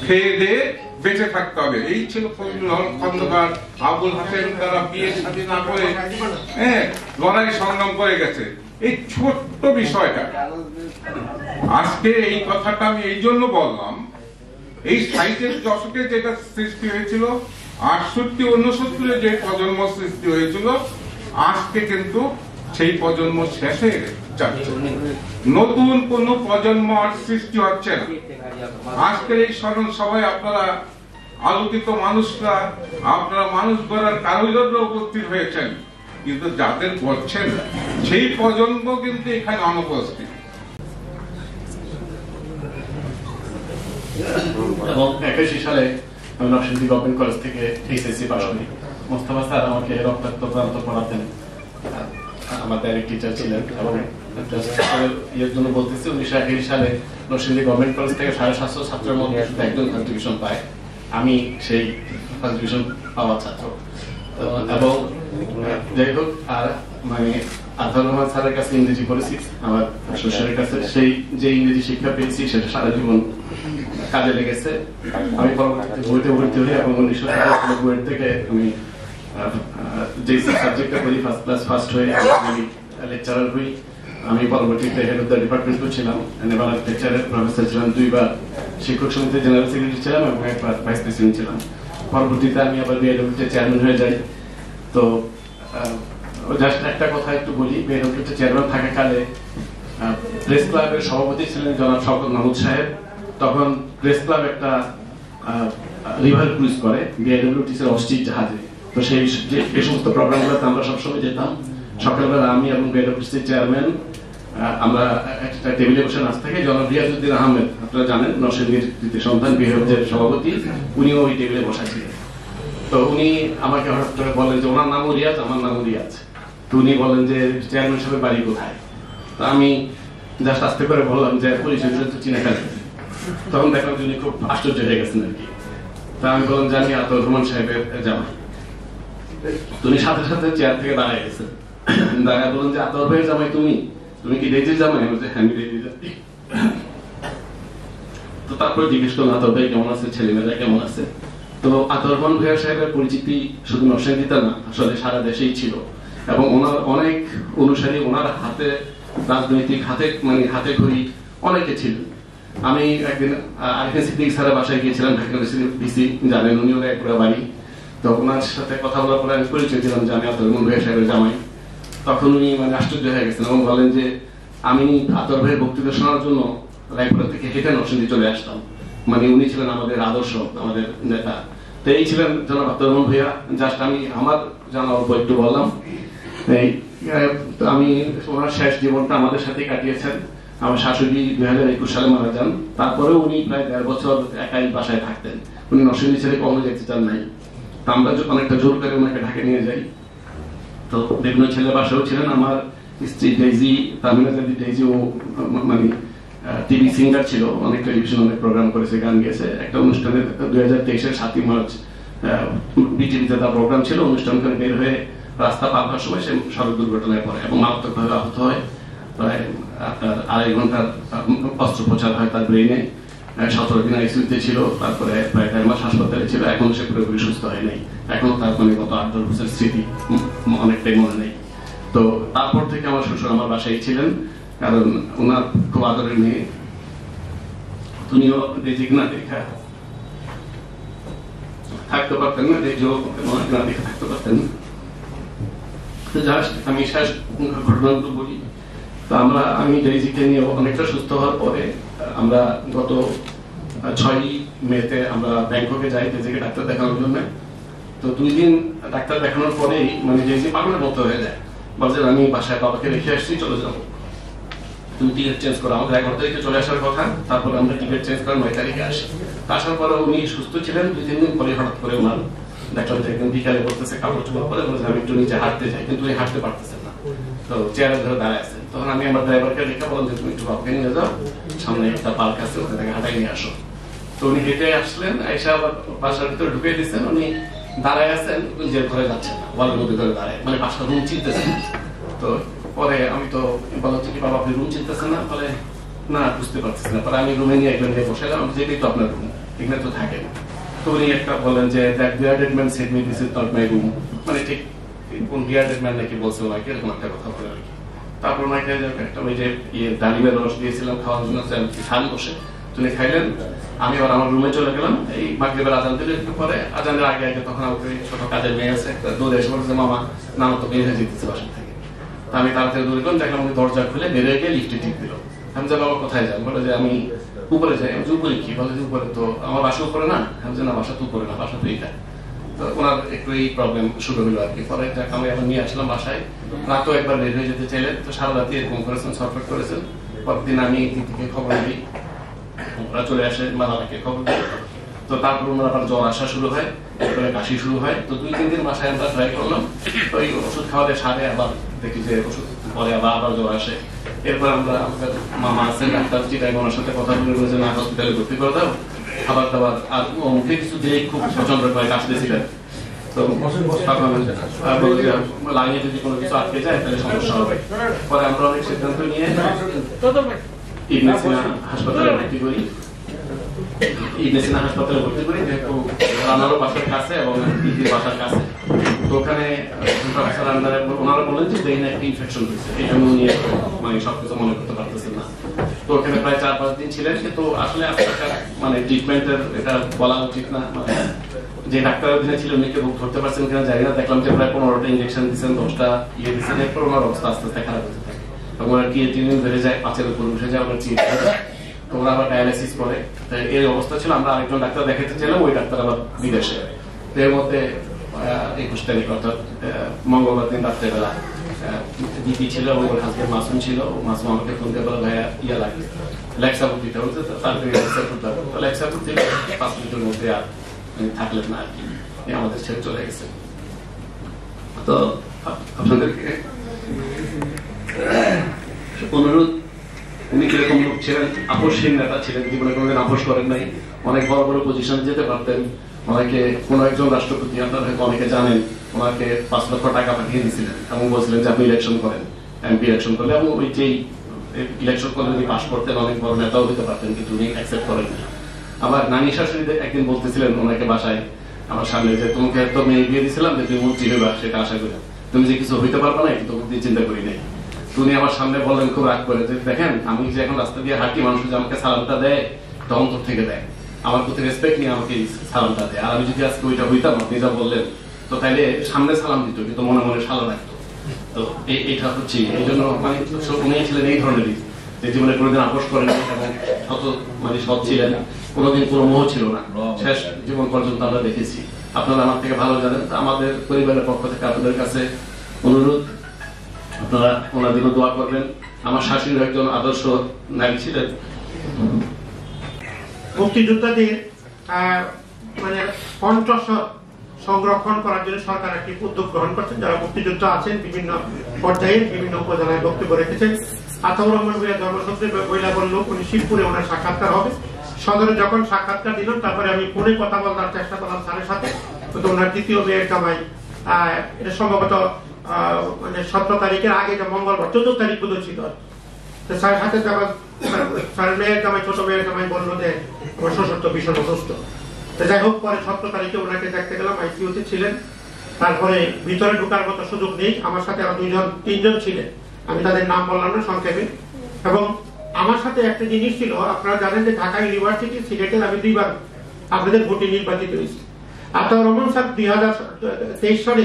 খেয়ে দিয়ে বেঁচে থাকতে হবে। এই ছিল ফজলুল হক খন্দকার, আবুল হাসেম, তারা বিয়ে শাদী না করে লড়াই সংগ্রাম করে গেছে। এই ছোট্ট বিষয়টা আজকে এই কথাটা আমি এই জন্য বললাম, এই 60-এর দশকে যেটা সৃষ্টি হয়েছিল, 68-69-এ যে প্রজন্ম সৃষ্টি হয়েছিল, আজকে কিন্তু সেই প্রজন্ম শেষ হয়ে যাচ্ছে। নতুন কোন প্রজন্ম আর সৃষ্টি হচ্ছে না। আজকের এই স্মরণ সভায় আপনারা আলোকিত মানুষরা, আপনারা মানুষ গড়ার কারিগররা উপস্থিত হয়েছেন, কিন্তু যাদের গড়ছেন সেই প্রজন্ম কিন্তু এখানে অনুপস্থিত। এবং 81 সালে আমি নরসিংদী গভর্নমেন্ট কলেজ থেকে এইচএসসি পাস করি। মোস্তফা স্যার আমাকে রক্তাক্ত প্রান্ত পড়াতেন, আমাদের এক টিচার ছিলেন। এবং এর জন্য বলতেছি, 1981 সালে নরসিংদী গভর্নমেন্ট কলেজ থেকে 750 ছাত্রের মধ্যে একজন ফার্স্ট ডিভিশন পায়। আমি সেই ফার্স্ট ডিভিশন পাওয়া ছাত্র। এবং যাই হোক, আর মানে আতাউর রহমান স্যারের কাছে ইংরেজি পড়েছি, আমার শ্বশুরের কাছে সেই যে ইংরেজি শিক্ষা পেয়েছি সেটা সারা জীবন কাজে লেগেছে। আমি পরবর্তীতে বইতে ভর্তি হই এবং 1997 থেকে আমি যে সাবজেক্টটা করি ফার্স্ট ক্লাস ফার্স্ট হয়ে আমি লেকচারার হই। আমি পরবর্তীতে হেড অফ দ্য ডিপার্টমেন্টও ছিলাম, নেভাল লেকচারের প্রফেসর ছিলাম, 2 বার শিক্ষক সমিতির জেনারেল সেক্রেটারি ছিলাম এবং 1 বার ভাইস প্রেসিডেন্ট ছিলাম। পরবর্তীতে আমি আবার বিএডব্লিউতে চেয়ারম্যান হয়ে যাই। তো জাস্ট একটা কথা একটু বলি, বিএডব্লিউতে চেয়ারম্যান থাকাকালে প্রেস ক্লাবের সভাপতি ছিলেন জনাব শওকত মাহমুদ সাহেব। তখন প্রেস ক্লাব একটা রিভার ক্রুজ করে বিআইডব্লিউটিসির অস্ট্রিচ জাহাজে। তো সেই এই সমস্ত প্রোগ্রামগুলোতে আমরা সবসময় যেতাম। সকালবেলা আমি এবং বিআইডব্লিউটিসির চেয়ারম্যান আমরা একটা টেবিলে বসে নাচ থেকে জনাব রিয়াজউদ্দিন আহমেদ, আপনারা জানেন নরসিংদীর তৃতীয় সন্তান, বিএডব্লিউর সভাপতি, উনিও ওই টেবিলে বসা ছিলেন। তো উনি আমাকে হঠাৎ করে বলেন যে ওনার নামও রিয়াজ, আমার নামও রিয়াজ। তো উনি বলেন যে চেয়ারম্যান সাহেবের বাড়ি কোথায়। তো আমি জাস্ট আস্তে করে বললাম যে পরিচয় তো চিনে ফেলেন। তখন দেখলাম যে উনি খুব আশ্চর্য হয়ে গেছেন আর কি। তা আমি বললাম যে আমি আতাউর রহমান সাহেবের জামাই। উনি সাথে সাথে চেয়ার থেকে দাঁড়ায় গেছেন, দাঁড়ায় বললেন যে আতাউর ভাইয়ের জামাই তুমি, তুমি কি রেজির জামাই? আমি বলছি হ্যাঁ, আমি রেজির জামাই। তো তারপরে জিজ্ঞেস করলাম আতর ভাই কেমন আছে, ছেলেমেয়েরা কেমন আছে। তো আতর রহমান ভূঁইয়া সাহেবের পরিচিতি শুধু নরসিংদীতে না, আসলে সারা দেশেই ছিল, এবং ওনার অনেক অনুসারী, ওনার হাতে রাজনৈতিক হাতে খড়ি অনেকে ছিলেন। আমি একদিন আরিফিন সিদ্দিক স্যারের বাসায় গিয়েছিলাম, ঢাকা ইউনিভার্সিটির ভিসি, জানেন উনি ওরা একবার বাড়ি। তো ওনার সাথে কথা বলার পরে আমি পরিচয় দিলাম যে আমি আতর রহমান ভূঁইয়া সাহেবের জামাই। তখন উনি আশ্চর্য হয়ে গেছেন এবং বলেন যে আমি আতর ভাইয়ের বক্তৃতা শোনার জন্য রায়পুরা থেকে হেঁটে নরসিংদী চলে আসতাম। উনি ছিলেন আমাদের আদর্শ, আমাদের নেতা। তো এই ছিলেন জনাব আতর রহমান ভূঁইয়া। জাস্ট আমি আমার জানা অল্প একটু বললাম। আমি ওনার শেষ জীবনটা আমাদের সাথে কাটিয়েছেন। আমার শাশুড়ি 2021 সালে মারা যান। তারপরেও উনি প্রায় 1.5 বছর একাই বাসায় থাকতেন। উনি নরসিংদী ছেড়ে কখনো যেতে চান নাই। আমরা অনেকটা জোর করে ওনাকে ঢাকা নিয়ে যাই। তো বিভিন্ন ছেলে বাসাও ছিলেন। আমার স্ত্রী ডেইজি, তামিনা ডেইজি, ও টিভি সিঙ্গার ছিল, অনেক টেলিভিশন অনেক প্রোগ্রাম করেছে, গান গেছে। একটা অনুষ্ঠানে 2023-এর 7 মার্চ বিটিভিতে তার প্রোগ্রাম ছিল। অনুষ্ঠান করে বের হয়ে রাস্তা পার হওয়ার সময় সে সড়ক দুর্ঘটনায় পড়ে এবং মারাত্মকভাবে আহত হয়। প্রায় আপনার 2.5 ঘন্টার অস্ত্রোপচার হয় তার ব্রেনে। 17 দিন আইসিইউতে ছিল, তারপরে প্রায় 1.5 মাস হাসপাতালে ছিল। এখন সে পুরোপুরি সুস্থ হয় নাই। এখনো তার গত 8-10 বছর স্মৃতি অনেকটাই মনে নেই। তো তারপর থেকে আমার শ্বশুর আমার বাসায় ছিলেন, কারণ ওনার খুব আদরের মেয়ে। উনিও না দেখা থাকতে পারতেন না, না দেখে থাকতে পারতেন। আমি শেষ ঘটনাগুলো বলি। তো আমি ডেইজিকে নিয়ে অনেকটা সুস্থ হওয়ার পরে আমরা গত 6 মেতে আমরা ব্যাংককে যাই ডেইজিকে ডাক্তার দেখানোর জন্য। তো 2 দিন ডাক্তার দেখানোর পরেই ডেইজি পাগলের মতো হয়ে যায়, বলছে আমি বাসায় বাবাকে রেখে আসছি, চলে যাবো, তুমি টিকিট চেঞ্জ করো। আমাদের 11 তারিখে চলে আসার কথা, তারপরে আমরা টিকিট চেঞ্জ করে 9 তারিখে আসি। আসার পরে উনি সুস্থ ছিলেন। 2-3 দিন পরে হঠাৎ করে ওনার দেখলাম যে একদম বিকালে করতেছে, কাপড় চোপড় পরে বলছে আমি একটু নিচে হাঁটতে চাই, কিন্তু উনি হাঁটতে পারতেছেন না। তো চেয়ারে ধরে দাঁড়ায় আছেন। তখন আমি আমার ড্রাইভারকে রেখে বললাম যে তুমি একটু বাবাকে নিয়ে যাও, সামনে একটা পার্ক আছে, ওখান থেকে হাঁটাই নিয়ে আসো। তো উনি হেঁটে আসলেন, এসে আবার বাসার ভিতরে ঢুকে দিচ্ছেন। উনি দাঁড়ায় আছেন, যে ঘরে যাচ্ছেন না, ওয়ালের মধ্যে ধরে দাঁড়ায়, বাসার রুম চিনতেছেন। তো পরে আমি তো বলা হচ্ছে কি বাবা আপনি রুম চিনতেছেন না? বলে না, বুঝতে পারতেছি না। পরে আমি রুমে নিয়ে একজন নিয়ে বসালাম, যেটাই তো আপনার রুম, এখানে তো থাকেন। তো উনি একটা বলেন যে that bearded man said me this is not my room, ঠিক কোন বিয়ার্ডেড ম্যান নাকি বলছে ওনাকে, এরকম একটা কথা বলে আর কি। তারপর ওনাকে একটা ওই যে ডালিমের রস দিয়েছিলাম খাওয়ার জন্য, খান বসে তুমি খাইলেন। আমি আবার আমার রুমে চলে গেলাম। এই মাগরিবের আজান দিলে একটু পরে, আজানের আগে আগে তখন আমাকে ছোট কাজের মেয়ে আছে, দৌড়ে এসে বলছে মামা না তো বের হয়ে যেতেছে বাসা থেকে। আমি তাড়াতাড়ি দৌড়ে গেলাম, দেখলাম আমাকে দরজা খুলে বেরিয়ে গিয়ে লিফটে টিপ দিল। আমি যে বাবা কোথায় যান? বলে যে আমি উপরে যাই। আমি উপরে কি? বলে যে উপরে তো আমার বাসা উপরে না। আমি যে না, বাসা তো উপরে না, বাসা তো এইটা। তো ওনার একটু এই প্রবলেম শুরু হলো আর কি। পরে আমি এখন নিয়ে আসলাম বাসায়। রাতও একবার বের হয়ে যেতে চাইলেন, তো সারা রাতে এরকম করেছেন, সরফট করেছেন। পরের দিন আমি দিক থেকে খবর দিই, ওরা চলে আসে, মালামাকে খবর দিই। তো তারপর ওনার আবার জ্বর আসা শুরু হয়, এরপরে কাশি শুরু হয়। তো 2-3 দিন বাসায় আমরা ট্রাই করলাম। তো এই ওষুধ খাওয়াতে সারে আবার দেখি যে ওষুধ পরে আবার জ্বর আসে। এরপর আমরা আমাদের মামা আছেন ডাক্তার, চিটাই ওনার সাথে কথা বলে যে না হসপিটালে ভর্তি করে দাও, খাবার দাবার। আর মুখে কিছু দিয়ে খুব প্রচন্ড করে কাশতেছিলেন। তো লাইনে যদি কোনো কিছু আটকে যায় তাহলে সমস্যা হবে। পরে আমরা অনেক সিদ্ধান্ত নিয়ে ইবনে সিনা হাসপাতালে ভর্তি করি। যেহেতু রানারও বাসার কাছে এবং দিদির বাসার কাছে। তো ওখানে ওনারা বলেন যে ব্রেইনে একটা ইনফেকশন হয়েছে, এই জন্য উনি সবকিছু মনে করতে পারতেছেন না। তো ওখানে প্রায় 4-5 দিন ছিলেন। কিন্তু আসলে ট্রিটমেন্টের এটা বলা উচিত না, যে ডাক্তার অধীনে ছিল উনি কেউ ধরতে পারছেন কিনা জানি না। দেখলাম যে প্রায় 15টা ইঞ্জেকশন দিচ্ছেন, 10টা দিচ্ছেন। এরপর ওনার অবস্থা আস্তে আস্তে খারাপ হতে থাকে এবং ওনার ক্রিয়েটিনিন বেড়ে যায়, 5-এর উপর উঠে যায়, ওনার তো ওরা আবার ডায়ালিসিস করে। এই অবস্থা ছিল। আমরা আরেকজন ডাক্তার দেখাতে চাইলাম, ওই ডাক্তার আবার বিদেশে। এর মধ্যে 21 তারিখ অর্থাৎ মঙ্গলবার দিন রাত্রেবেলা দিদি ছিল এবং ওর হাজবেন্ড মাসুম ছিল। মাসুম আমাকে ফোন করে বলে ভাইয়া ইয়া লাগে, ল্যাক্সাপুর দিতে হচ্ছে। তারপরে ল্যাক্সাপুর থেকে 5 মিনিটের মধ্যে আর থাকলেন না আর কি, আমাদের ছেড়ে চলে গেছে। তো আপনাদেরকে অনুরোধ, উনি কিরকম লোক ছিলেন? আপোষহীন নেতা ছিলেন, জীবনে কোনোদিন আপোষ করেন নাই। অনেক বড় বড় পজিশনে যেতে পারতেন। ওনাকে কোন একজন রাষ্ট্রপতি, আপনারা হয়তো অনেকে জানেন, ওনাকে 5 লক্ষ টাকা পাঠিয়ে দিয়েছিলেন এবং বলছিলেন যে আপনি ইলেকশন করেন, এমপি ইলেকশন করলে। এবং ওই যেই ইলেকশন করলে উনি পাশ করতেন, অনেক বড় নেতাও হতে পারতেন, কিন্তু উনি অ্যাকসেপ্ট করেন না। আবার নানি শাশুড়ি একদিন বলতেছিলেন ওনাকে বাসায় আমার সামনে যে তোমাকে এত মেয়ে বিয়ে দিয়েছিলাম যে তুমি মন্ত্রী হইবা সেটা আশা করি, তুমি যে কিছু হইতে পারবে না এটা তো চিন্তা করি নাই। তুমি আমার সামনে বললেন খুব রাগ করে যে দেখেন আমি যে এখন রাস্তা দিয়ে হাঁটি, মানুষ যে আমাকে সালামটা দেয় এটা অন্তর থেকে দেয়, আমার প্রতি রেসপেক্ট নিয়ে আমাকে সালামটা দেয়। আর আমি যদি আজকে ওইটা হইতাম আপনি যা বললেন তো তাইলে সামনে সালাম দিত কিন্তু মনে মনে সালা রাখতো। তো এইটা হচ্ছে এই জন্য মানে উনি ছিলেন এই ধরনেরই যে জীবনে কোনোদিন আপোষ করেন এবং শত মানে সৎ ছিলেন, কোনোদিন কোনো মোহ ছিল না, শেষ জীবন পর্যন্ত আমরা দেখেছি। আপনারা আমার থেকে ভালো জানেন। আমাদের পরিবারের পক্ষ থেকে আপনাদের কাছে অনুরোধ, আপনারা ওনাদেরও দোয়া করবেন। আমার শাশুড়ি একজন আদর্শ নারী ছিলেন। মুক্তিযোদ্ধাদের মানে কণ্ঠস্বর সংরক্ষণ করার জন্য সরকার একটি উদ্যোগ গ্রহণ করছেন। যারা মুক্তিযোদ্ধা আছেন বিভিন্ন পর্যায়ে বিভিন্ন উপজেলায় বক্তব্য রেখেছেন। আতাউর রহমান ভূঁইয়া ধর্মসূত্রে বইলা বলল উনি শিবপুরে ওনার সাক্ষাৎকার হবে। সদরে যখন সাক্ষাৎকার দিলাম তারপরে আমি ফোনে কথা বলার চেষ্টা করলাম স্যারের সাথে, তো ওনার দ্বিতীয় মেয়ের জামাই এটা সম্ভবত মানে 17 তারিখের আগে, যে মঙ্গলবার 14 তারিখ বোধ ছিল, তো স্যারের সাথে স্যারের মেয়ের জামাই ছোট মেয়ের জামাই বললো যে আমার শ্বশুর তো ভীষণ অসুস্থ। তো যাই হোক পরে 17 তারিখে ওনাকে দেখতে গেলাম, আইসিইউতে ছিলেন। তারপরে ভিতরে ঢোকার মতো সুযোগ নেই, আমার সাথে আরো 2-3 ছিলেন, আমি তাদের নাম বললাম না সংক্ষেপে। এবং আমার সাথে একটা জিনিস ছিল, আপনারা জানেন যে ঢাকা ইউনিভার্সিটি সিলেটের আমি 2বার আপনাদের ভোটে নির্বাচিত হয়েছি। আতাউর রহমান স্যার 2023 সালে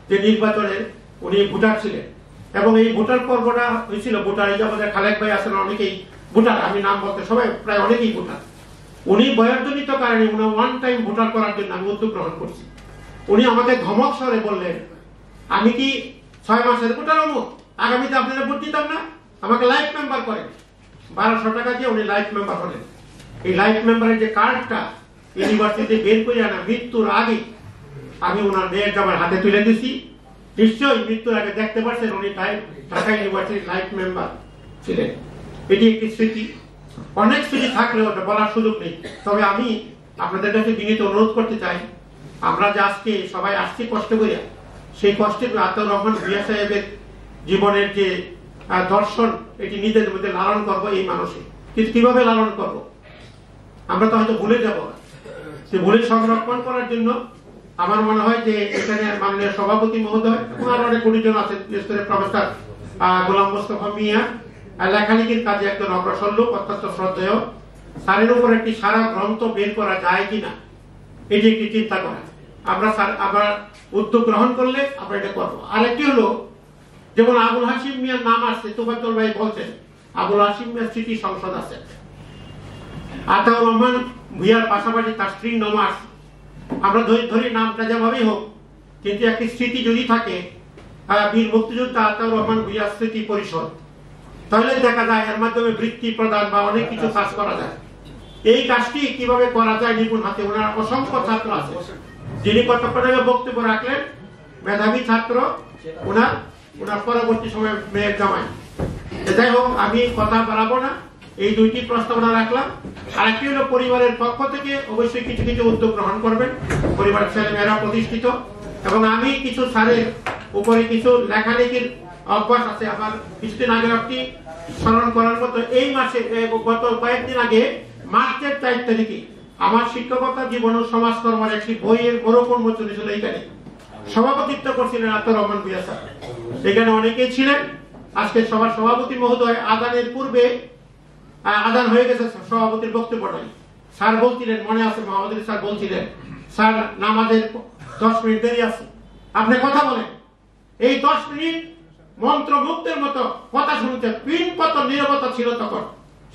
যে নির্বাচনে উনি ভোটার ছিলেন এবং এই ভোটার পর্বটা হয়েছিল, ভোটার এই যে আমাদের খালেক ভাই আছেন অনেকেই ভোটার, আমি নাম বলতে সবাই প্রায় অনেকেই ভোটার। উনি বয়সজনিত কারণে উনি ওয়ান টাইম ভোটার করার জন্য আমি উদ্যোগ গ্রহণ করছি। উনি আমাকে ধমক স্বরে বললেন, আমি কি 6 মাসের ভোটার হবো, আগামীতে আপনারা ভোট দিতাম না, আমাকে লাইফ মেম্বার করেন। 1200 টাকা দিয়ে উনি লাইফ মেম্বার হলেন। এই লাইফ মেম্বারের যে কার্ডটা ইউনিভার্সিটি বের করে আনা মৃত্যুর আগে আমি ওনার মেয়ের জামার হাতে তুলে দিছি। নিশ্চয়ই মৃত্যুর আগে দেখতে পাচ্ছেন উনি ঢাকা ইউনিভার্সিটির লাইফ মেম্বার ছিলেন। এটি একটি স্মৃতি, অনেক স্মৃতি থাকলেও ওটা বলার সুযোগ নেই। তবে আমি আপনাদের কাছে বিনীত অনুরোধ করতে চাই, আমরা যে আজকে সবাই আসছি কষ্ট করে, সেই কষ্টের আতাউর রহমান ভূঁইয়া সাহেবের জীবনের যে দর্শন এটি নিজেদের মধ্যে লালন করবো এই মানুষে। কিন্তু কিভাবে লালন করবো আমরা তো হয়তো ভুলে যাবো। সে ভুলে সংরক্ষণ করার জন্য আমার মনে হয় যে এখানে মাননীয় সভাপতি মহোদয় এবং আরো অনেক গুণীজন আছেন, বিশেষ করে প্রফেসর গোলাম মোস্তফা মিয়া লেখালেখির কাজে একজন অগ্রসর লোক, অত্যন্ত শ্রদ্ধেয়। স্যারের উপর একটি সারা গ্রন্থ বের করা যায় কিনা এটি একটি চিন্তা করা। আমরা আবার উদ্যোগ গ্রহণ করলে আমরা এটা করবো। আরেকটি হলো, যেমন আবুল হাশিম মিয়ার নাম আসছে, তোফাজ্জল ভাই বলছেন আবুল হাশিম মিয়ার স্মৃতি সংসদ আছে। আতাউর রহমান ভূঁইয়ার পাশাপাশি তার স্ত্রীর নাম আসছে। আমরা ধরি নামটা যেভাবেই হোক, কিন্তু একটি স্মৃতি যদি থাকে বীর মুক্তিযোদ্ধা আতাউর রহমান ভূঁইয়া স্মৃতি পরিষদ, তাহলে দেখা যায় এর মাধ্যমে বৃত্তি প্রদান বা অনেক কিছু কাজ করা যায়। এই কাজটি কিভাবে করা যায় নিপুণ হাতে ওনার অসংখ্য ছাত্র আছে। যিনি কতক্ষণ বক্তব্য রাখলেন মেধাবী ছাত্র, ওনার পরবর্তী সময় মেয়ের জামাই। যাই হোক আমি কথা বাড়াবো না, এই 2টি প্রস্তাবনা রাখলাম। আর একটি হলো পরিবারের পক্ষ থেকে অবশ্যই কিছু কিছু উদ্যোগ গ্রহণ করবেন, পরিবারের ছেলেমেয়েরা প্রতিষ্ঠিত। এবং আমি কিছু স্যারের উপরে কিছু লেখালেখির অভ্যাস আছে আমার। কিছুদিন আগে একটি স্মরণ করার মতো, এই মাসে গত কয়েকদিন আগে মার্চের 4 তারিখে আমার শিক্ষকতা জীবন ও সমাজকর্মের একটি বইয়ের বড় উন্মোচন ছিল। এইখানে সভাপতিত্ব করছিলেন আতাউর রহমান ভূঁইয়া স্যার, এখানে অনেকেই ছিলেন। আজকে সবার সভাপতি মহোদয় আদানের পূর্বে আদান হয়ে গেছে, সভাপতির বক্তব্য নাই। স্যার বলছিলেন, মনে আছে মহামদুল স্যার বলছিলেন, স্যার নামাজের 10 মিনিট দেরি আছে, আপনি কথা বলেন। এই 10 মিনিট মন্ত্রমুগ্ধের মতো কথা শুনতে পিন কত নীরবতা ছিল তখন,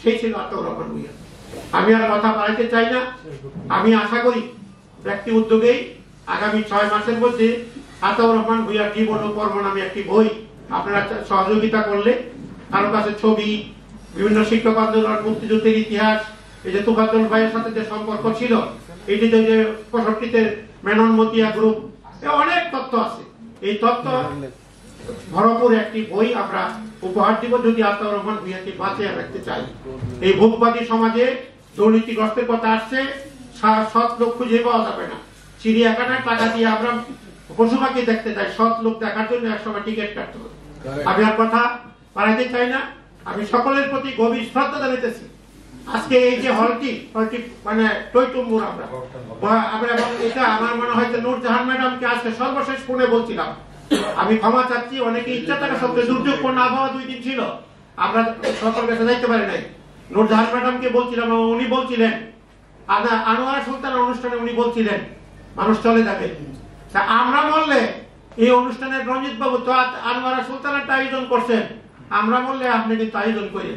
সেই ছিল আতাউর রহমান ভূঁইয়া। আমি আর কথা বাড়াইতে চাই না। আমি আশা করি ব্যক্তি উদ্যোগেই আগামী 6 মাসের মধ্যে আতাউর রহমান ভূঁইয়ার জীবন ও কর্ম নামে একটি বই আপনারা সহযোগিতা করলে, কারো কাছে ছবি, বিভিন্ন শিক্ষক আন্দোলন, মুক্তিযুদ্ধের ইতিহাস, এই যে তোফাজ্জল ভাইয়ের সাথে যে সম্পর্ক ছিল, এটিতে যে 65-তে মেনন মতিয়া গ্রুপ, অনেক তথ্য আছে। এই তথ্য ভরপুর একটি বই আমরা উপহার দিব যদি আতাউর রহমান ভূঁইয়াকে বাঁচিয়ে রাখতে চাই। এই ভোগবাদী সমাজে দুর্নীতিগ্রস্তের কথা আসছে, সৎ লোক খুঁজে পাওয়া যাবে না। চিড়িয়াখানায় টাকা দিয়ে আমরা পশু পাখি দেখতে চাই, সৎ লোক দেখার জন্য একসময় টিকিট কাটতে হবে। আমি আর কথা বাড়াইতে চাই না। আমি সকলের প্রতি গভীর শ্রদ্ধা জানাইতেছি। আজকে এই যে হলটি মানে টইটুম্বুর আমরা এবং এটা আমার মনে হয় যে নূরজাহান ম্যাডামকে আজকে সর্বশেষ ফোনে বলছিলাম, আমি ক্ষমা চাচ্ছি, অনেকে ইচ্ছা থাকা সত্ত্বে দুর্যোগপূর্ণ আবহাওয়া 2 দিন ছিল, আমরা সকল কাছে যাইতে পারি নাই। নূরজাহান ম্যাডামকে বলছিলাম এবং উনি বলছিলেন, আনোয়ারা সুলতানের অনুষ্ঠানে উনি বলছিলেন মানুষ চলে যাবে, তা আমরা বললে এই অনুষ্ঠানের রঞ্জিত বাবু তো আনোয়ারা সুলতানেরটা আয়োজন করছেন, আমরা বললে আপনি কিন্তু আয়োজন করেন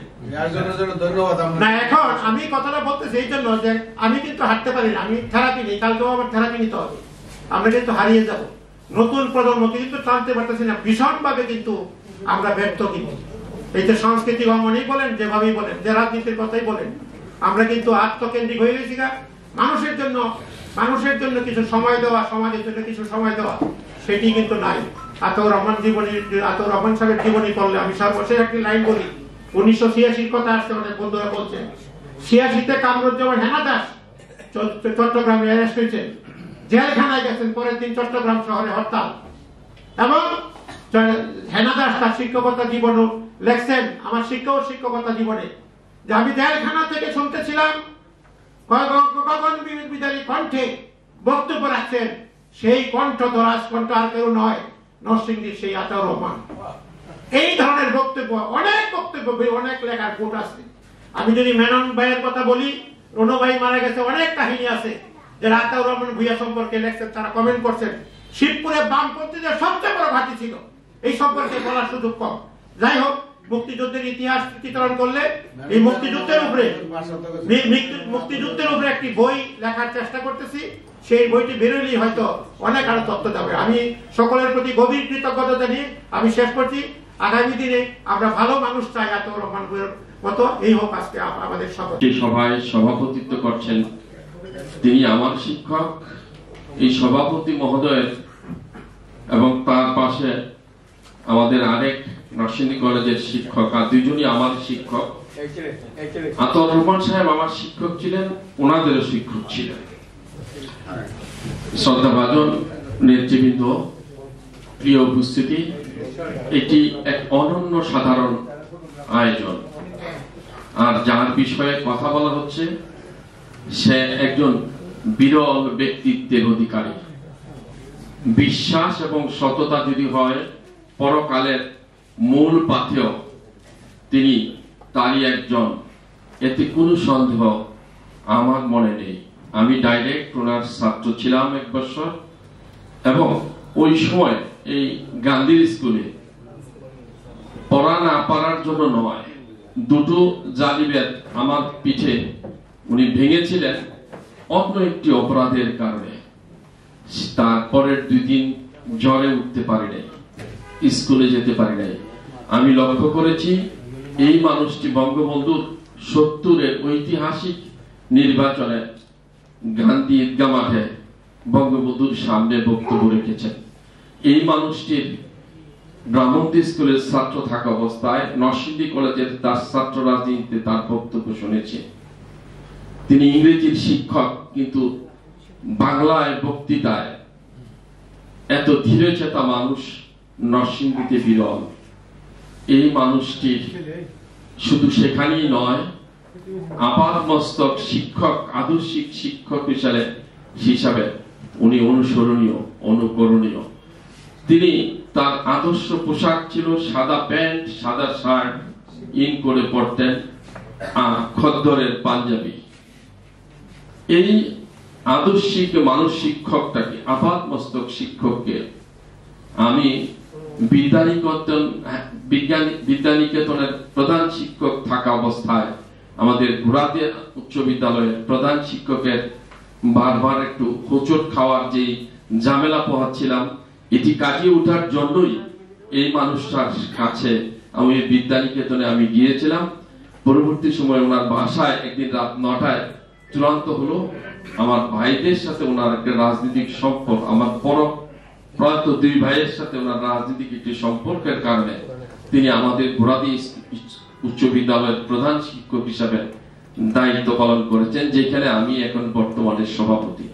না। এখন আমি কথাটা বলতেছি এই জন্য যে আমি কিন্তু হাঁটতে পারি না, আমি থেরাপি নেই, কালকেও আবার থেরাপি নিতে হবে, আমরা কিন্তু হারিয়ে যাব। নতুন প্রজন্মকে কিন্তু টানতে পারতেছি না, ভীষণ ভাবে কিন্তু আমরা ব্যর্থ। কিন্তু এই যে সাংস্কৃতিক অঙ্গনেই বলেন, যেভাবেই বলেন, যে রাজনীতির কথাই বলেন, আমরা কিন্তু আত্মকেন্দ্রিক হয়ে গেছি। মানুষের জন্য কিছু সময় দেওয়া, সমাজের জন্য কিছু সময় দেওয়া, সেটি কিন্তু নাই। আতাউর রহমান সাহেবের জীবনী পড়লে আমি সর্বশেষ একটি লাইন বলি, 1986 কথা আসছে, অনেক বন্ধুরা বলছেন 86-তে কামরুজ্জামান হেনা দাস চট্টগ্রামে অ্যারেস্ট হয়েছেন, জেলখানায় গেছেন, পরের দিন চট্টগ্রাম শহরে হরতাল। এবং হেনা দাস তার শিক্ষকতা জীবন লেখছেন, আমার শিক্ষকতা জীবনে, যে আমি জেলখানা থেকে শুনতেছিলাম গগন বিদারী কণ্ঠে বক্তব্য রাখছেন, সেই কণ্ঠ দরাজ কণ্ঠ আর কেউ নয়, নরসিংদীর সেই আতাউর রহমান। এই ধরনের বক্তব্য, অনেক বক্তব্য, অনেক লেখার কোট আছে। আমি যদি মেনন ভাইয়ের কথা বলি, রনু ভাই মারা গেছে, অনেক কাহিনী আছে যে আতাউর রহমান ভূঁইয়া সম্পর্কে লেখছেন, তারা কমেন্ট করছেন। শিবপুরে বামপন্থীদের সবচেয়ে বড় ঘাঁটি ছিল, এই সম্পর্কে বলার সুযোগ কম। যাই হোক, মুক্তিযুদ্ধের ইতিহাস চিত্রণ করলে এই মুক্তিযুদ্ধের উপরে একটি বই লেখার চেষ্টা করতেছি, সেই বইটি বেরোলেই হয়তো অনেক আরো তথ্য যাবে। আমি সকলের প্রতি গভীর কৃতজ্ঞতা জানিয়ে আমি শেষ করছি। আগামী দিনে আমরা ভালো মানুষ চাই, আতাউর রহমান মতো। এই হোক আজকে আমাদের সভায় সভাপতিত্ব করছেন, তিনি আমার শিক্ষক। এই সভাপতি মহোদয়ের এবং তার পাশে আমাদের আরেক নরসিংদী কলেজের শিক্ষক, আর দুইজনই আমার শিক্ষক। আতাউর রহমান সাহেব আমার শিক্ষক ছিলেন, ওনাদেরও শিক্ষক ছিলেন। শ্রদ্ধাভাজন নেতৃবৃন্দ, প্রিয় উপস্থিতি, এটি এক অনন্য সাধারণ আয়োজন। আর যার বিষয়ে কথা বলা হচ্ছে সে একজন বিরল ব্যক্তিত্বের অধিকারী। বিশ্বাস এবং সততা যদি হয় পরকালের মূল পাথেয়, তিনি তারই একজন, এতে কোনো সন্দেহ আমার মনে নেই। আমি ডাইরেক্ট ওনার ছাত্র ছিলাম 1 বছর, এবং ওই সময় এই গান্ধীর স্কুলে পড়া না পারার জন্য নয়, দুটো জালিবের আমার পিঠে উনি ভেঙেছিলেন অন্য একটি অপরাধের কারণে। তারপরের 2 দিন জ্বরে উঠতে পারি নাই, স্কুলে যেতে পারি নাই। আমি লক্ষ্য করেছি এই মানুষটি বঙ্গবন্ধুর 70-এর ঐতিহাসিক নির্বাচনে গান্ধী ঈদগাহ মাঠে বঙ্গবন্ধুর সামনে বক্তব্য রেখেছেন। এই মানুষটির ব্রাহ্মণী স্কুলের ছাত্র থাকা অবস্থায় নরসিংদী কলেজের তার ছাত্র রাজনীতিতে তার বক্তব্য শুনেছে। তিনি ইংরেজির শিক্ষক, কিন্তু বাংলায় বক্তৃতায় এত ধীরে চেতা মানুষ নরসিংদীতে বিরল। এই মানুষটির শুধু সেখানেই নয়, আপাত মস্তক শিক্ষক, আদর্শিক শিক্ষক হিসাবে উনি অনুসরণীয়, অনুকরণীয়। তিনি তার আদর্শ পোশাক ছিল সাদা প্যান্ট, সাদা শার্ট, ইন করে পড়তেন, আর খদ্দরের পাঞ্জাবি। এই আদর্শিক মানুষ শিক্ষকটাকে, আপাত মস্তক শিক্ষককে আমি বিদ্যানিকেতনের প্রধান শিক্ষক থাকা অবস্থায় আমাদের ঘোড়াতে উচ্চ বিদ্যালয়ের প্রধান শিক্ষকের বারবার একটু হোঁচট খাওয়ার যে ঝামেলা পোহাচ্ছিলাম, এটি কাটিয়ে ওঠার জন্যই এই মানুষটার কাছে আমি বিদ্যানিকেতনে আমি গিয়েছিলাম। পরবর্তী সময় ওনার বাসায় একদিন রাত 9টায় চূড়ান্ত হলো আমার ভাইদের সাথে ওনার একটা রাজনৈতিক সম্পর্ক, আমার প্রয়াত 2 ভাইয়ের সাথে ওনার রাজনৈতিক একটি সম্পর্কের কারণে তিনি আমাদের ঘোড়াদি উচ্চ বিদ্যালয়ের প্রধান শিক্ষক হিসাবে দায়িত্ব পালন করেছেন, যেখানে আমি এখন বর্তমানে সভাপতি।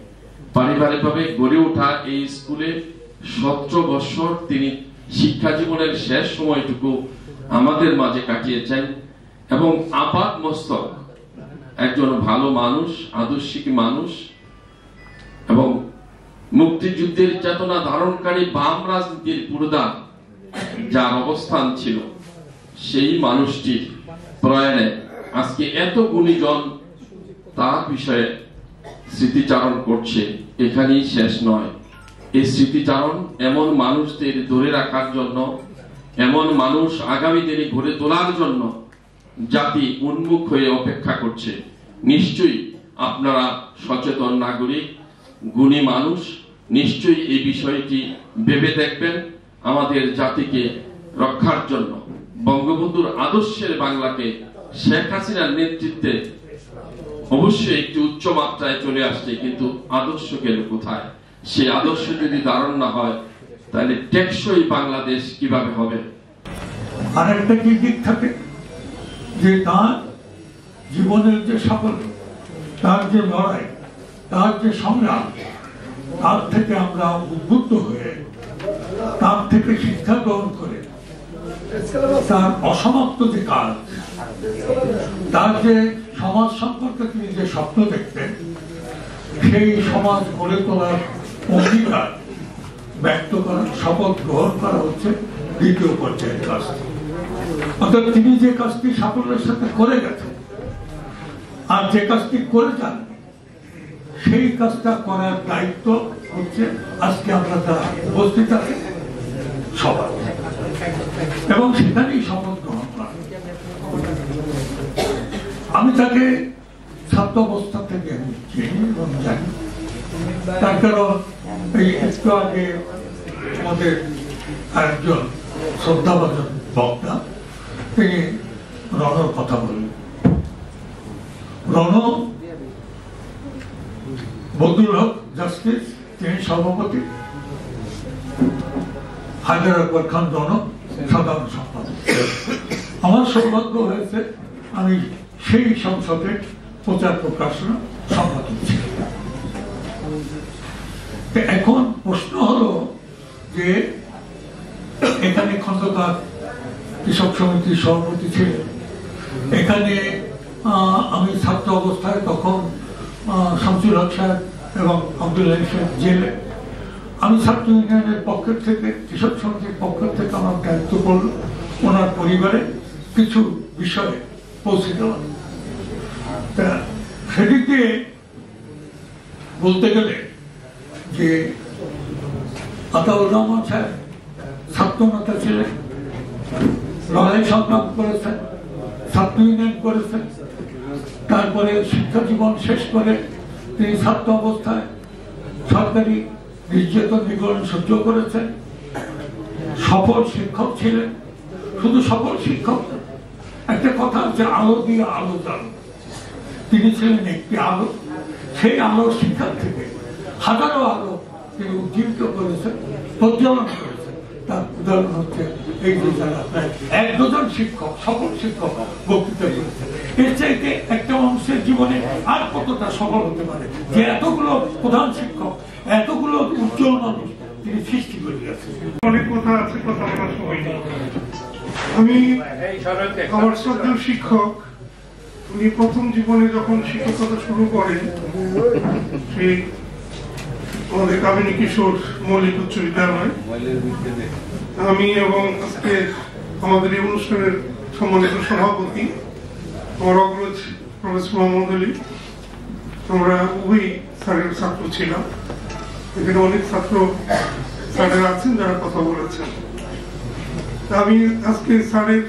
পারিবারিকভাবে গড়ে ওঠা এই স্কুলে 17 বছর তিনি শিক্ষা জীবনের শেষ সময়টুকু আমাদের মাঝে কাটিয়েছেন, এবং আপাত মস্তক একজন ভালো মানুষ, আদর্শিক মানুষ এবং মুক্তিযুদ্ধের চেতনা ধারণকারী বাম রাজনীতির পুরোদা যার অবস্থান ছিল, সেই মানুষটির প্রয়াণে আজকে এত গুণীজন তার বিষয়ে স্মৃতিচারণ করছে। এখানেই শেষ নয়, এই স্মৃতিচারণ এমন মানুষদের ধরে রাখার জন্য, এমন মানুষ আগামী দিনে গড়ে তোলার জন্য জাতি উন্মুখ হয়ে অপেক্ষা করছে। নিশ্চয়ই আপনারা সচেতন নাগরিক, গুণী মানুষ, নিশ্চয়ই এই বিষয়টি ভেবে দেখবেন। আমাদের জাতিকে রক্ষার জন্য বঙ্গবন্ধুর আদর্শের বাংলাকে শেখ হাসিনার নেতৃত্বে অবশ্যই একটি উচ্চ মাত্রায় চলে আসছে, কিন্তু আদর্শ গেল কোথায়? সেই আদর্শ যদি ধারণ না হয় তাহলে টেকসই বাংলাদেশ কিভাবে হবে? আরেকটা কি দিক থাকে যে তার জীবনের যে সাফল্য, তার যে লড়াই, তার যে সংগ্রাম, তার থেকে আমরা উদ্বুদ্ধ হয়ে, তার থেকে শিক্ষা গ্রহণ করে তার অসমাপ্ত যে কাজ, তার যে সমাজ সম্পর্কে তিনি যে স্বপ্ন দেখতেন, সেই সমাজ গড়ে তোলার অঙ্গীকার ব্যক্ত করা, শপথ গ্রহণ করা হচ্ছে দ্বিতীয় পর্যায়ের কাজ। অর্থাৎ তিনি যে কাজটি সাফল্যের সাথে করে গেছেন আর যে কাজটি করে যান, সেই কাজটা করার দায়িত্ব হচ্ছে আজকে আমরা যারা উপস্থিত আছি সবার, এবং সেখানেই শপথ গ্রহণ করা। আমি তাকে ছাত্র অবস্থা থেকে আমি চিনি এবং জানি, তার কারণ এই একটু আগে আমাদের একজন শ্রদ্ধাভাজন বক্তা তিনি রণর কথা বললেন। রণ বদরুল হক জাস্টিস, তিনি সভাপতি, হায়দার আকবর খান রণ সাধারণ সম্পাদক। আমার সৌভাগ্য হয়েছে আমি সেই সংসদে প্রচার প্রকাশনা সম্পাদক ছিলাম। এখন প্রশ্ন হলো যে এখানে খন্দকার কৃষক সমিতির সভাপতি ছিলেন, এখানে আমি ছাত্র অবস্থায় তখন শামসুল হক সাহেব এবং আব্দুল সাহেব জেলে, আমি ছাত্র ইউনিয়নের পক্ষের থেকে, কৃষক সমিতির পক্ষ থেকে আমার দায়িত্ব পড়ল ওনার পরিবারে কিছু বিষয়ে পৌঁছে দেওয়া। তা সেদিকে বলতে গেলে যে আতাউর রহমান সাহেব ছাত্র নেতা ছিলেন, লড়াই সংগ্রাম করেছেন, ছাত্র ইউনিয়ন করেছেন, তারপরে শিক্ষা জীবন শেষ করে তিনি ছাত্র অবস্থায় সরকারি নির্যাতন নিগরণ সহ্য করেছেন, সফল শিক্ষক ছিলেন। শুধু সফল শিক্ষক, একটা কথা হচ্ছে আলো দিয়ে আলো জ্বালো, তিনি ছিলেন একটি আলো। সেই আলো শিক্ষার থেকে হাজারো আলো তিনি উজ্জীবিত করেছেন, প্রজ্বলন করেছেন। তার উদাহরণ হচ্ছে এই যে যারা প্রায় 1-2 শিক্ষক, সফল শিক্ষক বক্তৃতা করেছেন। এর চাইতে একটা মানুষের জীবনে আর কতটা সফল হতে পারে যে এতগুলো প্রধান শিক্ষক, এতগুলো উজ্জ্বল মানুষ তিনি সৃষ্টি করে গেছেন। অনেক কথা আছে, কথা বলার সময় নেই। আমি আমার শ্রদ্ধেয় শিক্ষক, উনি প্রথম জীবনে যখন শিক্ষকতা শুরু করেন, সেই আমাদের কামিনী কিশোর মৌলিক উচ্চ বিদ্যালয়, আমি এবং আজকে আমাদের এই অনুষ্ঠানের সম্মানিত সভাপতি আমার অগ্রজ প্রফেসর মোহাম্মদ আলী, আমরা উভয় স্যারের ছাত্র ছিলাম। এখানে অনেক ছাত্র স্যারের আছেন যারা কথা বলেছেন। আমি আজকে স্যারের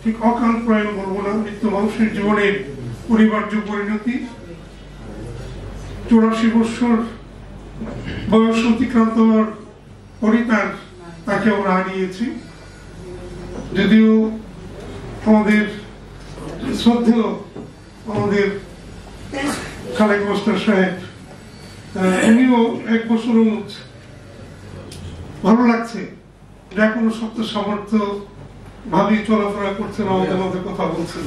ঠিক অকাল প্রয়াণ বলবো না, মৃত্যু মানুষের জীবনের পরিবার্য পরিণতি। 84 বছর বয়স অতিক্রান্ত হওয়ার পরই তাকে আমরা হারিয়েছি। যদিও আমাদের শ্রদ্ধেয় আমাদের খালেক মাস্টার সাহেব, উনিও 1 বছর ভালো লাগছে যে এখনো শক্ত সামর্থ্য ভাবি চলাফেরা করছেন, আমাদের মধ্যে কথা বলছেন।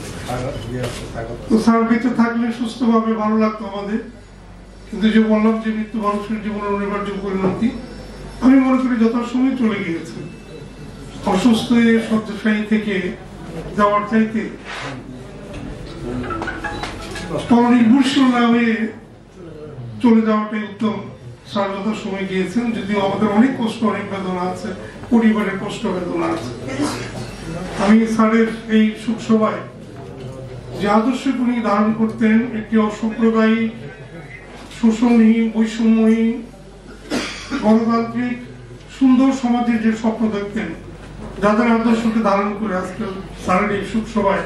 তো স্যার বেঁচে থাকলে সুস্থভাবে ভালো লাগতো আমাদের, কিন্তু যে বললাম যে মৃত্যু মানুষের জীবনের অনিবার্য পরিণতি, আমি মনে করি যথাসময় চলে গিয়েছে। অসুস্থ হয়ে শয্যাশায়ী থেকে যাওয়ার চাইতে পরনির্ভরশীল না হয়ে চলে যাওয়াটাই উত্তম। স্বাধীনতার সময় গিয়েছেন, যদিও আমাদের অনেক কষ্ট, অনেক বেদনা আছে, পরিবারের কষ্ট বেদনা আছে। আমি স্যারের এই শোকসভায় যে আদর্শ উনি ধারণ করতেন, একটি অসাম্প্রদায়িক, শোষণহীন, বৈষম্যহীন, গণতান্ত্রিক সুন্দর সমাজের যে স্বপ্ন দেখতেন, যাদের আদর্শকে ধারণ করে আজকে স্যারের এই শোকসভায়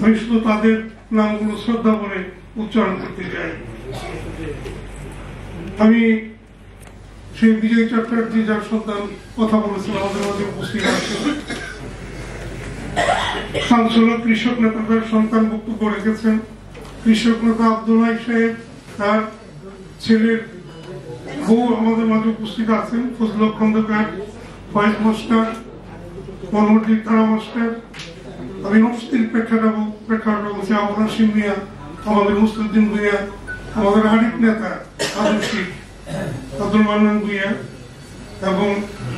আমি শুধু তাদের নামগুলো শ্রদ্ধা করে উচ্চারণ করতে চাই। আমি সেই বিজয় চট্টোপাধ্যায় যার সন্তান কথা বলেছেন আমাদের মাঝে উপস্থিত আছেন, শামসুল হক কৃষক নেতা তার সন্তান বক্তব্য রেখেছেন, কৃষক নেতা আব্দুল হাই সাহেব তার ছেলের বউ আমাদের মাঝে উপস্থিত আছেন, ফজলুল খন্দকার, ফয়েজ মাস্টার, মনোহরদীপ তারা মাস্টার, আমি নফসির প্রেক্ষাপট বলছি আবুল হাশিম মিয়া, আমাদের মুস্তাউদ্দিন ভুইয়া, আমাদের আরেক নেতা আদর্শিক আব্দুল মান্নান ভুইয়া, এবং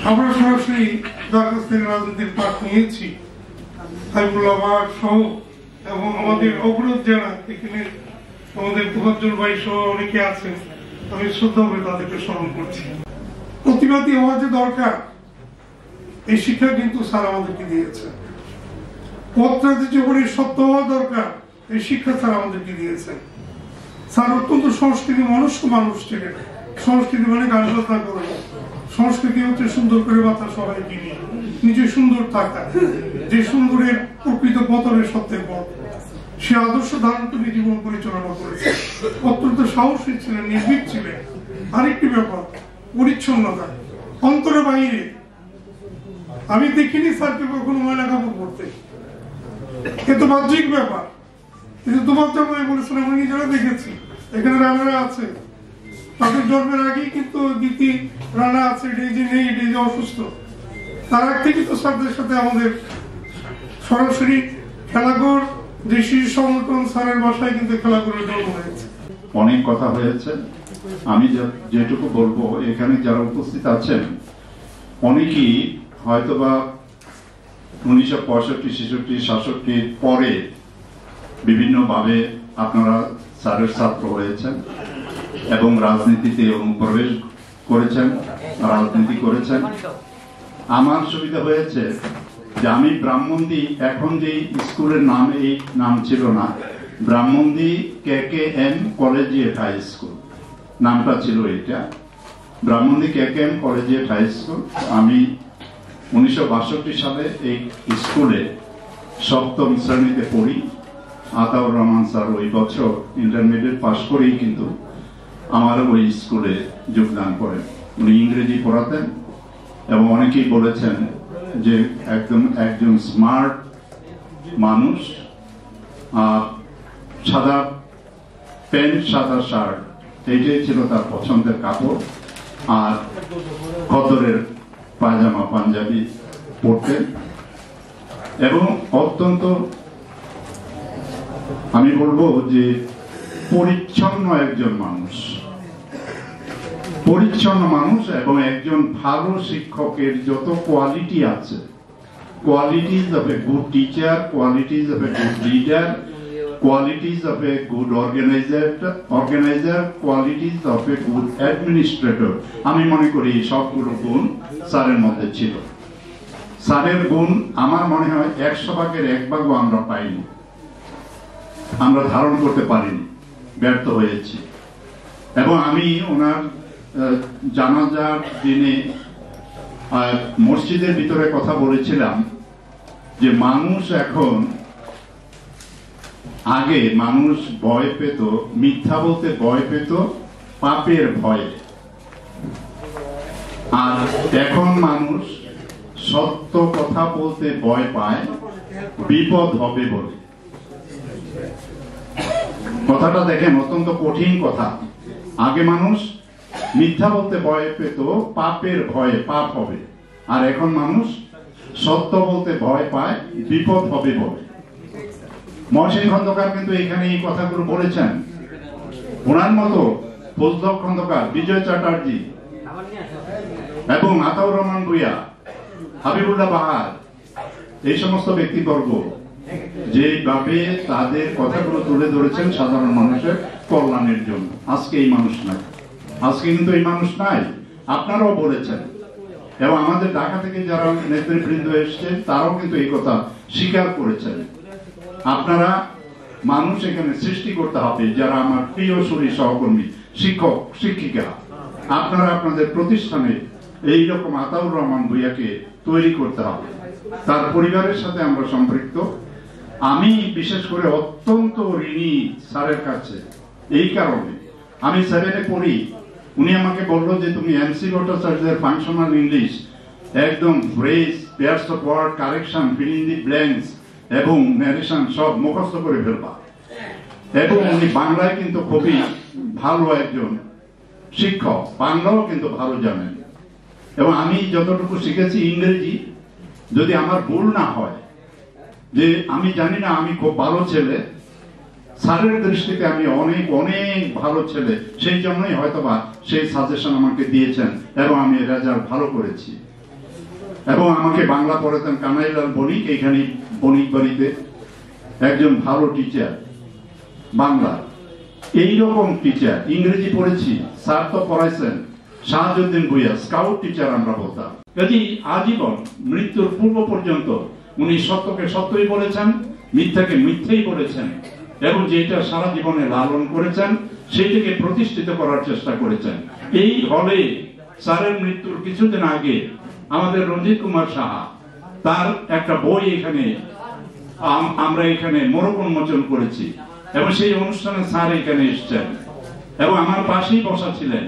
আমরা সরাসরি যার কাছ থেকে রাজনীতির পাঠ নিয়েছি হাবিবুল্লাহ বাগ সহ, এবং আমাদের অগ্রজ যারা এখানে আমাদের তোফাজ্জল ভাই সহ অনেকে আছেন, আমি শ্রদ্ধা করে তাদেরকে স্মরণ করছি। প্রতিবাদী হওয়া যে দরকার, এই শিক্ষা কিন্তু স্যার আমাদেরকে দিয়েছে। পথরাজি জীবনে সত্য হওয়া দরকার, এই শিক্ষা স্যার আমাদেরকে দিয়েছেন। স্যার অত্যন্ত সংস্কৃতি মানুষ ছিলেন। সংস্কৃতি মানে গান বাজনা করা, সংস্কৃতি হচ্ছে সুন্দর করে বাঁচা, সবাইকে নিয়ে নিজে সুন্দর থাকা, যে সুন্দরের প্রকৃত পতনের সত্যের পথ, সে আদর্শ ধারণ করে জীবন পরিচালনা করেছে। অত্যন্ত সাহসী ছিলেন, নির্ভীক ছিলেন। আরেকটি ব্যাপার, পরিচ্ছন্নতা অন্তরে বাইরে। আমি দেখিনি স্যারকে কখনো ময়লা কাপড় পরতে, এ তো বাহ্যিক ব্যাপার, কিন্তু তোমার জন্মে বলেছেন আমি নিজেরা দেখেছি। এখানে রানারা আছে, তাদের জন্মের আগেই কিন্তু দিতি রানা আছে, এটাই যে নেই, এটাই যে অসুস্থ, তার আগ থেকে তো স্যারদের সাথে আমাদের সরাসরি খেলাঘর, যে শিশু সংগঠন স্যারের বাসায় কিন্তু খেলাঘরের জন্ম হয়েছে। অনেক কথা হয়েছে, আমি যেটুকু বলবো, এখানে যারা উপস্থিত আছেন অনেকেই হয়তোবা 1965, 66, 67 পরে বিভিন্নভাবে আপনারা স্যারের ছাত্র হয়েছেন এবং রাজনীতিতে অনুপ্রবেশ করেছেন, রাজনীতি করেছেন। আমার সুবিধা হয়েছে যে আমি ব্রাহ্মণদি, এখন যে স্কুলের নাম, এই নাম ছিল না, Brahmandi KKM collegiate high school নামটা ছিল এটা, Brahmandi KKM collegiate high school. আমি 1962 সালে এই স্কুলে 7ম শ্রেণীতে পড়ি। আতাউর রহমান স্যার ওই বছর ইন্টারমিডিয়েট পাশ করেই কিন্তু আমার ওই স্কুলে যোগদান করেন। উনি ইংরেজি পড়াতেন এবং অনেকেই বলেছেন যে একজন স্মার্ট মানুষ, সাদা প্যান্ট, সাদা শার্ট, এইটাই ছিল তার পছন্দের কাপড়, আর খদ্দরের পায়জামা পাঞ্জাবি পরতেন এবং অত্যন্ত, আমি বলবো যে পরিচ্ছন্ন একজন মানুষ, পরিচ্ছন্ন মানুষ এবং একজন ভালো শিক্ষকের যত কোয়ালিটি আছে, qualities of a good teacher, qualities of a good leader, qualities of a good organizer, qualities of a good administrator, আমি মনে করি সবগুলো গুণ স্যারের মধ্যে ছিল। স্যারের গুণ আমার মনে হয় 100 ভাগের 1 ভাগও আমরা পাইনি, আমরা ধারণ করতে পারিনি, ব্যর্থ হয়েছি। এবং আমি ওনার জানাজার দিনে মসজিদের ভিতরে কথা বলেছিলাম যে মানুষ এখন, আগে মানুষ ভয় পেত, মিথ্যা বলতে ভয় পেত পাপের ভয়ে, আর এখন মানুষ সত্য কথা বলতে ভয় পায় বিপদ হবে বলে। কথাটা দেখেন, অত্যন্ত কঠিন কথা। আগে মানুষ মিথ্যা বলতে ভয় পেত পাপের ভয়ে, পাপ হবে, আর এখন মানুষ সত্য বলতে ভয় পায় বিপদ হবে বলে। মহসিন খন্দকার কিন্তু এখানে এই কথাগুলো বলেছেন। ওনার মতো ফজলুল খন্দকার, বিজয় চ্যাটার্জি এবং আতাউর রহমান ভুইয়া, হাবিবুল্লাহ বাহার, এই সমস্ত ব্যক্তিবর্গ যেভাবে তাদের কথাগুলো তুলে ধরেছেন সাধারণ মানুষের কল্যাণের জন্য। আজকে এই মানুষ নাই, আজকে কিন্তু এই মানুষ নাই, আপনারাও বলেছেন এবং আমাদের ঢাকা থেকে যারা নেতৃবৃন্দ এসছেন তারাও কিন্তু এই কথা স্বীকার করেছেন। আপনারা মানুষ এখানে সৃষ্টি করতে হবে, যারা আমার প্রিয় সুরী সহকর্মী শিক্ষক শিক্ষিকা, আপনারা আপনাদের প্রতিষ্ঠানে এইরকম আতাউর রহমান ভূঁইয়াকে তৈরি করতে হবে। তার পরিবারের সাথে আমরা সম্পৃক্ত। আমি বিশেষ করে অত্যন্ত ঋণী স্যারের কাছে এই কারণে, আমি 7-এ পড়ি, উনি আমাকে বললো যে তুমি এমসি ভট্টাচার্যের ফাংশনাল ইংলিশ একদম phrase, pairs of word, correction, fill in the blanks এবং ন্যারেশন সব মুখস্থ করে ফেলবা। এবং উনি বাংলায় কিন্তু খুবই ভালো একজন শিক্ষক, বাংলাও কিন্তু ভালো জানেন। এবং আমি যতটুকু শিখেছি ইংরেজি, যদি আমার ভুল না হয়, যে আমি জানি না আমি খুব ভালো ছেলে, স্যারের দৃষ্টিতে আমি অনেক অনেক ভালো ছেলে, সেই জন্যই হয়তোবা সেই সাজেশন আমাকে দিয়েছেন এবং আমি রেজাল্ট ভালো করেছি। এবং আমাকে বাংলা পড়াতেন কানাইলাল বণিক, এইখানে বণিক বাড়িতে একজন ভালো টিচার বাংলা। এইরকম টিচার ইংরেজি পড়েছি, স্যার তো পড়াইছেন শাহাজউদ্দিন ভূঁইয়া, স্কাউট টিচার আমরা বলতাম। কাজী আজীবন মৃত্যুর পূর্ব পর্যন্ত উনি সত্যকে সত্যই বলেছেন, মিথ্যাকে মিথ্যেই বলেছেন এবং যেটা সারা জীবনে লালন করেছেন সেইটাকে প্রতিষ্ঠিত করার চেষ্টা করেছেন। এই হলে স্যারের মৃত্যুর কিছুদিন আগে আমাদের রঞ্জিত কুমার সাহা তার একটা বই এখানে আমরা এখানে মোড়ক উন্মোচন করেছি এবং সেই অনুষ্ঠানে স্যার এখানে এসেছেন এবং আমার পাশেই বসা ছিলেন,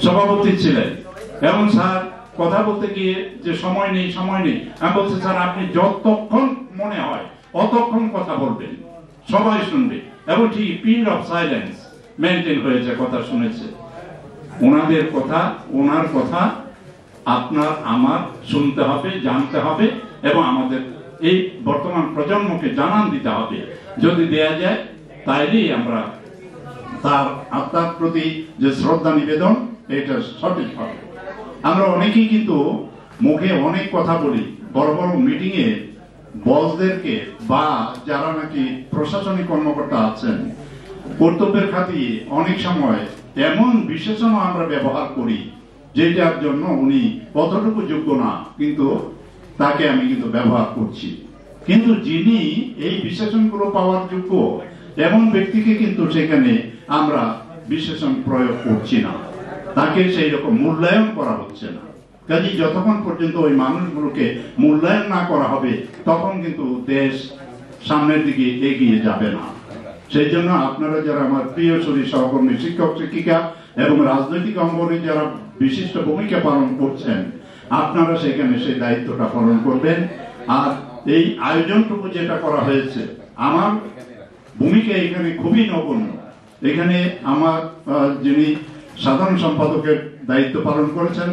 সভাপতি ছিলেন। এবং স্যার কথা বলতে গিয়ে যে সময় নেই সময় নেই, আমি বলছি স্যার আপনি যতক্ষণ মনে হয় অতক্ষণ কথা বলবেন, সবাই শুনবে। এবং ঠিক পিরিয়ড অফ সাইলেন্স মেনটেন হয়েছে, কথা শুনেছে। ওনাদের কথা, ওনার কথা আপনার আমার শুনতে হবে, জানতে হবে এবং আমাদের এই বর্তমান প্রজন্মকে জানান দিতে হবে। যদি দেয়া যায় তাইলেই আমরা তার আত্মার প্রতি যে শ্রদ্ধা নিবেদন, এটা সঠিক হবে। আমরা অনেকেই কিন্তু মুখে অনেক কথা বলি, বড় বড় মিটিং এ বসদেরকে বা যারা নাকি প্রশাসনিক কর্মকর্তা আছেন কর্তব্যের খাতিরে অনেক সময় এমন বিশেষণ আমরা ব্যবহার করি যেটার জন্য উনি কতটুকু যোগ্য না, কিন্তু তাকে আমি কিন্তু ব্যবহার করছি। কিন্তু যিনি এই বিশেষণগুলো পাওয়ার যোগ্য এমন ব্যক্তিকে কিন্তু সেখানে আমরা বিশেষণ প্রয়োগ করছি না, তাকে সেই রকম মূল্যায়ন করা হচ্ছে না। কাজে যতক্ষণ পর্যন্ত ওই মানুষগুলোকে মূল্যায়ন না করা হবে তখন কিন্তু দেশ সামনের দিকে এগিয়ে যাবে না। সেই জন্য আপনারা যারা আমার প্রিয় সুরী সহকর্মী শিক্ষক শিক্ষিকা এবং রাজনৈতিক অঙ্গনে যারা বিশিষ্ট ভূমিকা পালন করছেন, আপনারা সেখানে সেই দায়িত্বটা পালন করবেন। আর এই আয়োজনটুকু যেটা করা হয়েছে, আমার ভূমিকা এখানে খুবই নগণ্য। এখানে আমার যিনি সাধারণ সম্পাদকের দায়িত্ব পালন করেছেন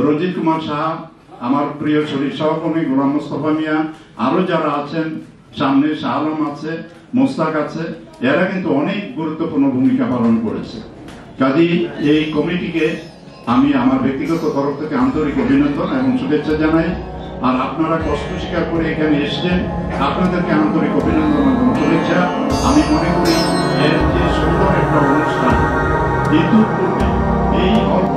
রঞ্জিত কুমার সাহা, আমার প্রিয় শরীর সহকর্মী গোলাম মোস্তফা মিয়া, আরো যারা আছেন, সামনে শাহ আলম আছে, মোস্তাক আছে, এরা কিন্তু অনেক গুরুত্বপূর্ণ ভূমিকা পালন করেছে। কাজেই এই কমিটিকে আমি আমার ব্যক্তিগত তরফ থেকে আন্তরিক অভিনন্দন এবং শুভেচ্ছা জানাই। আর আপনারা কষ্ট স্বীকার করে এখানে এসছেন, আপনাদেরকে আন্তরিক অভিনন্দন এবং শুভেচ্ছা। আমি মনে করি এর যে সুন্দর একটা অনুষ্ঠান, ইতিপূর্বে এই অল্প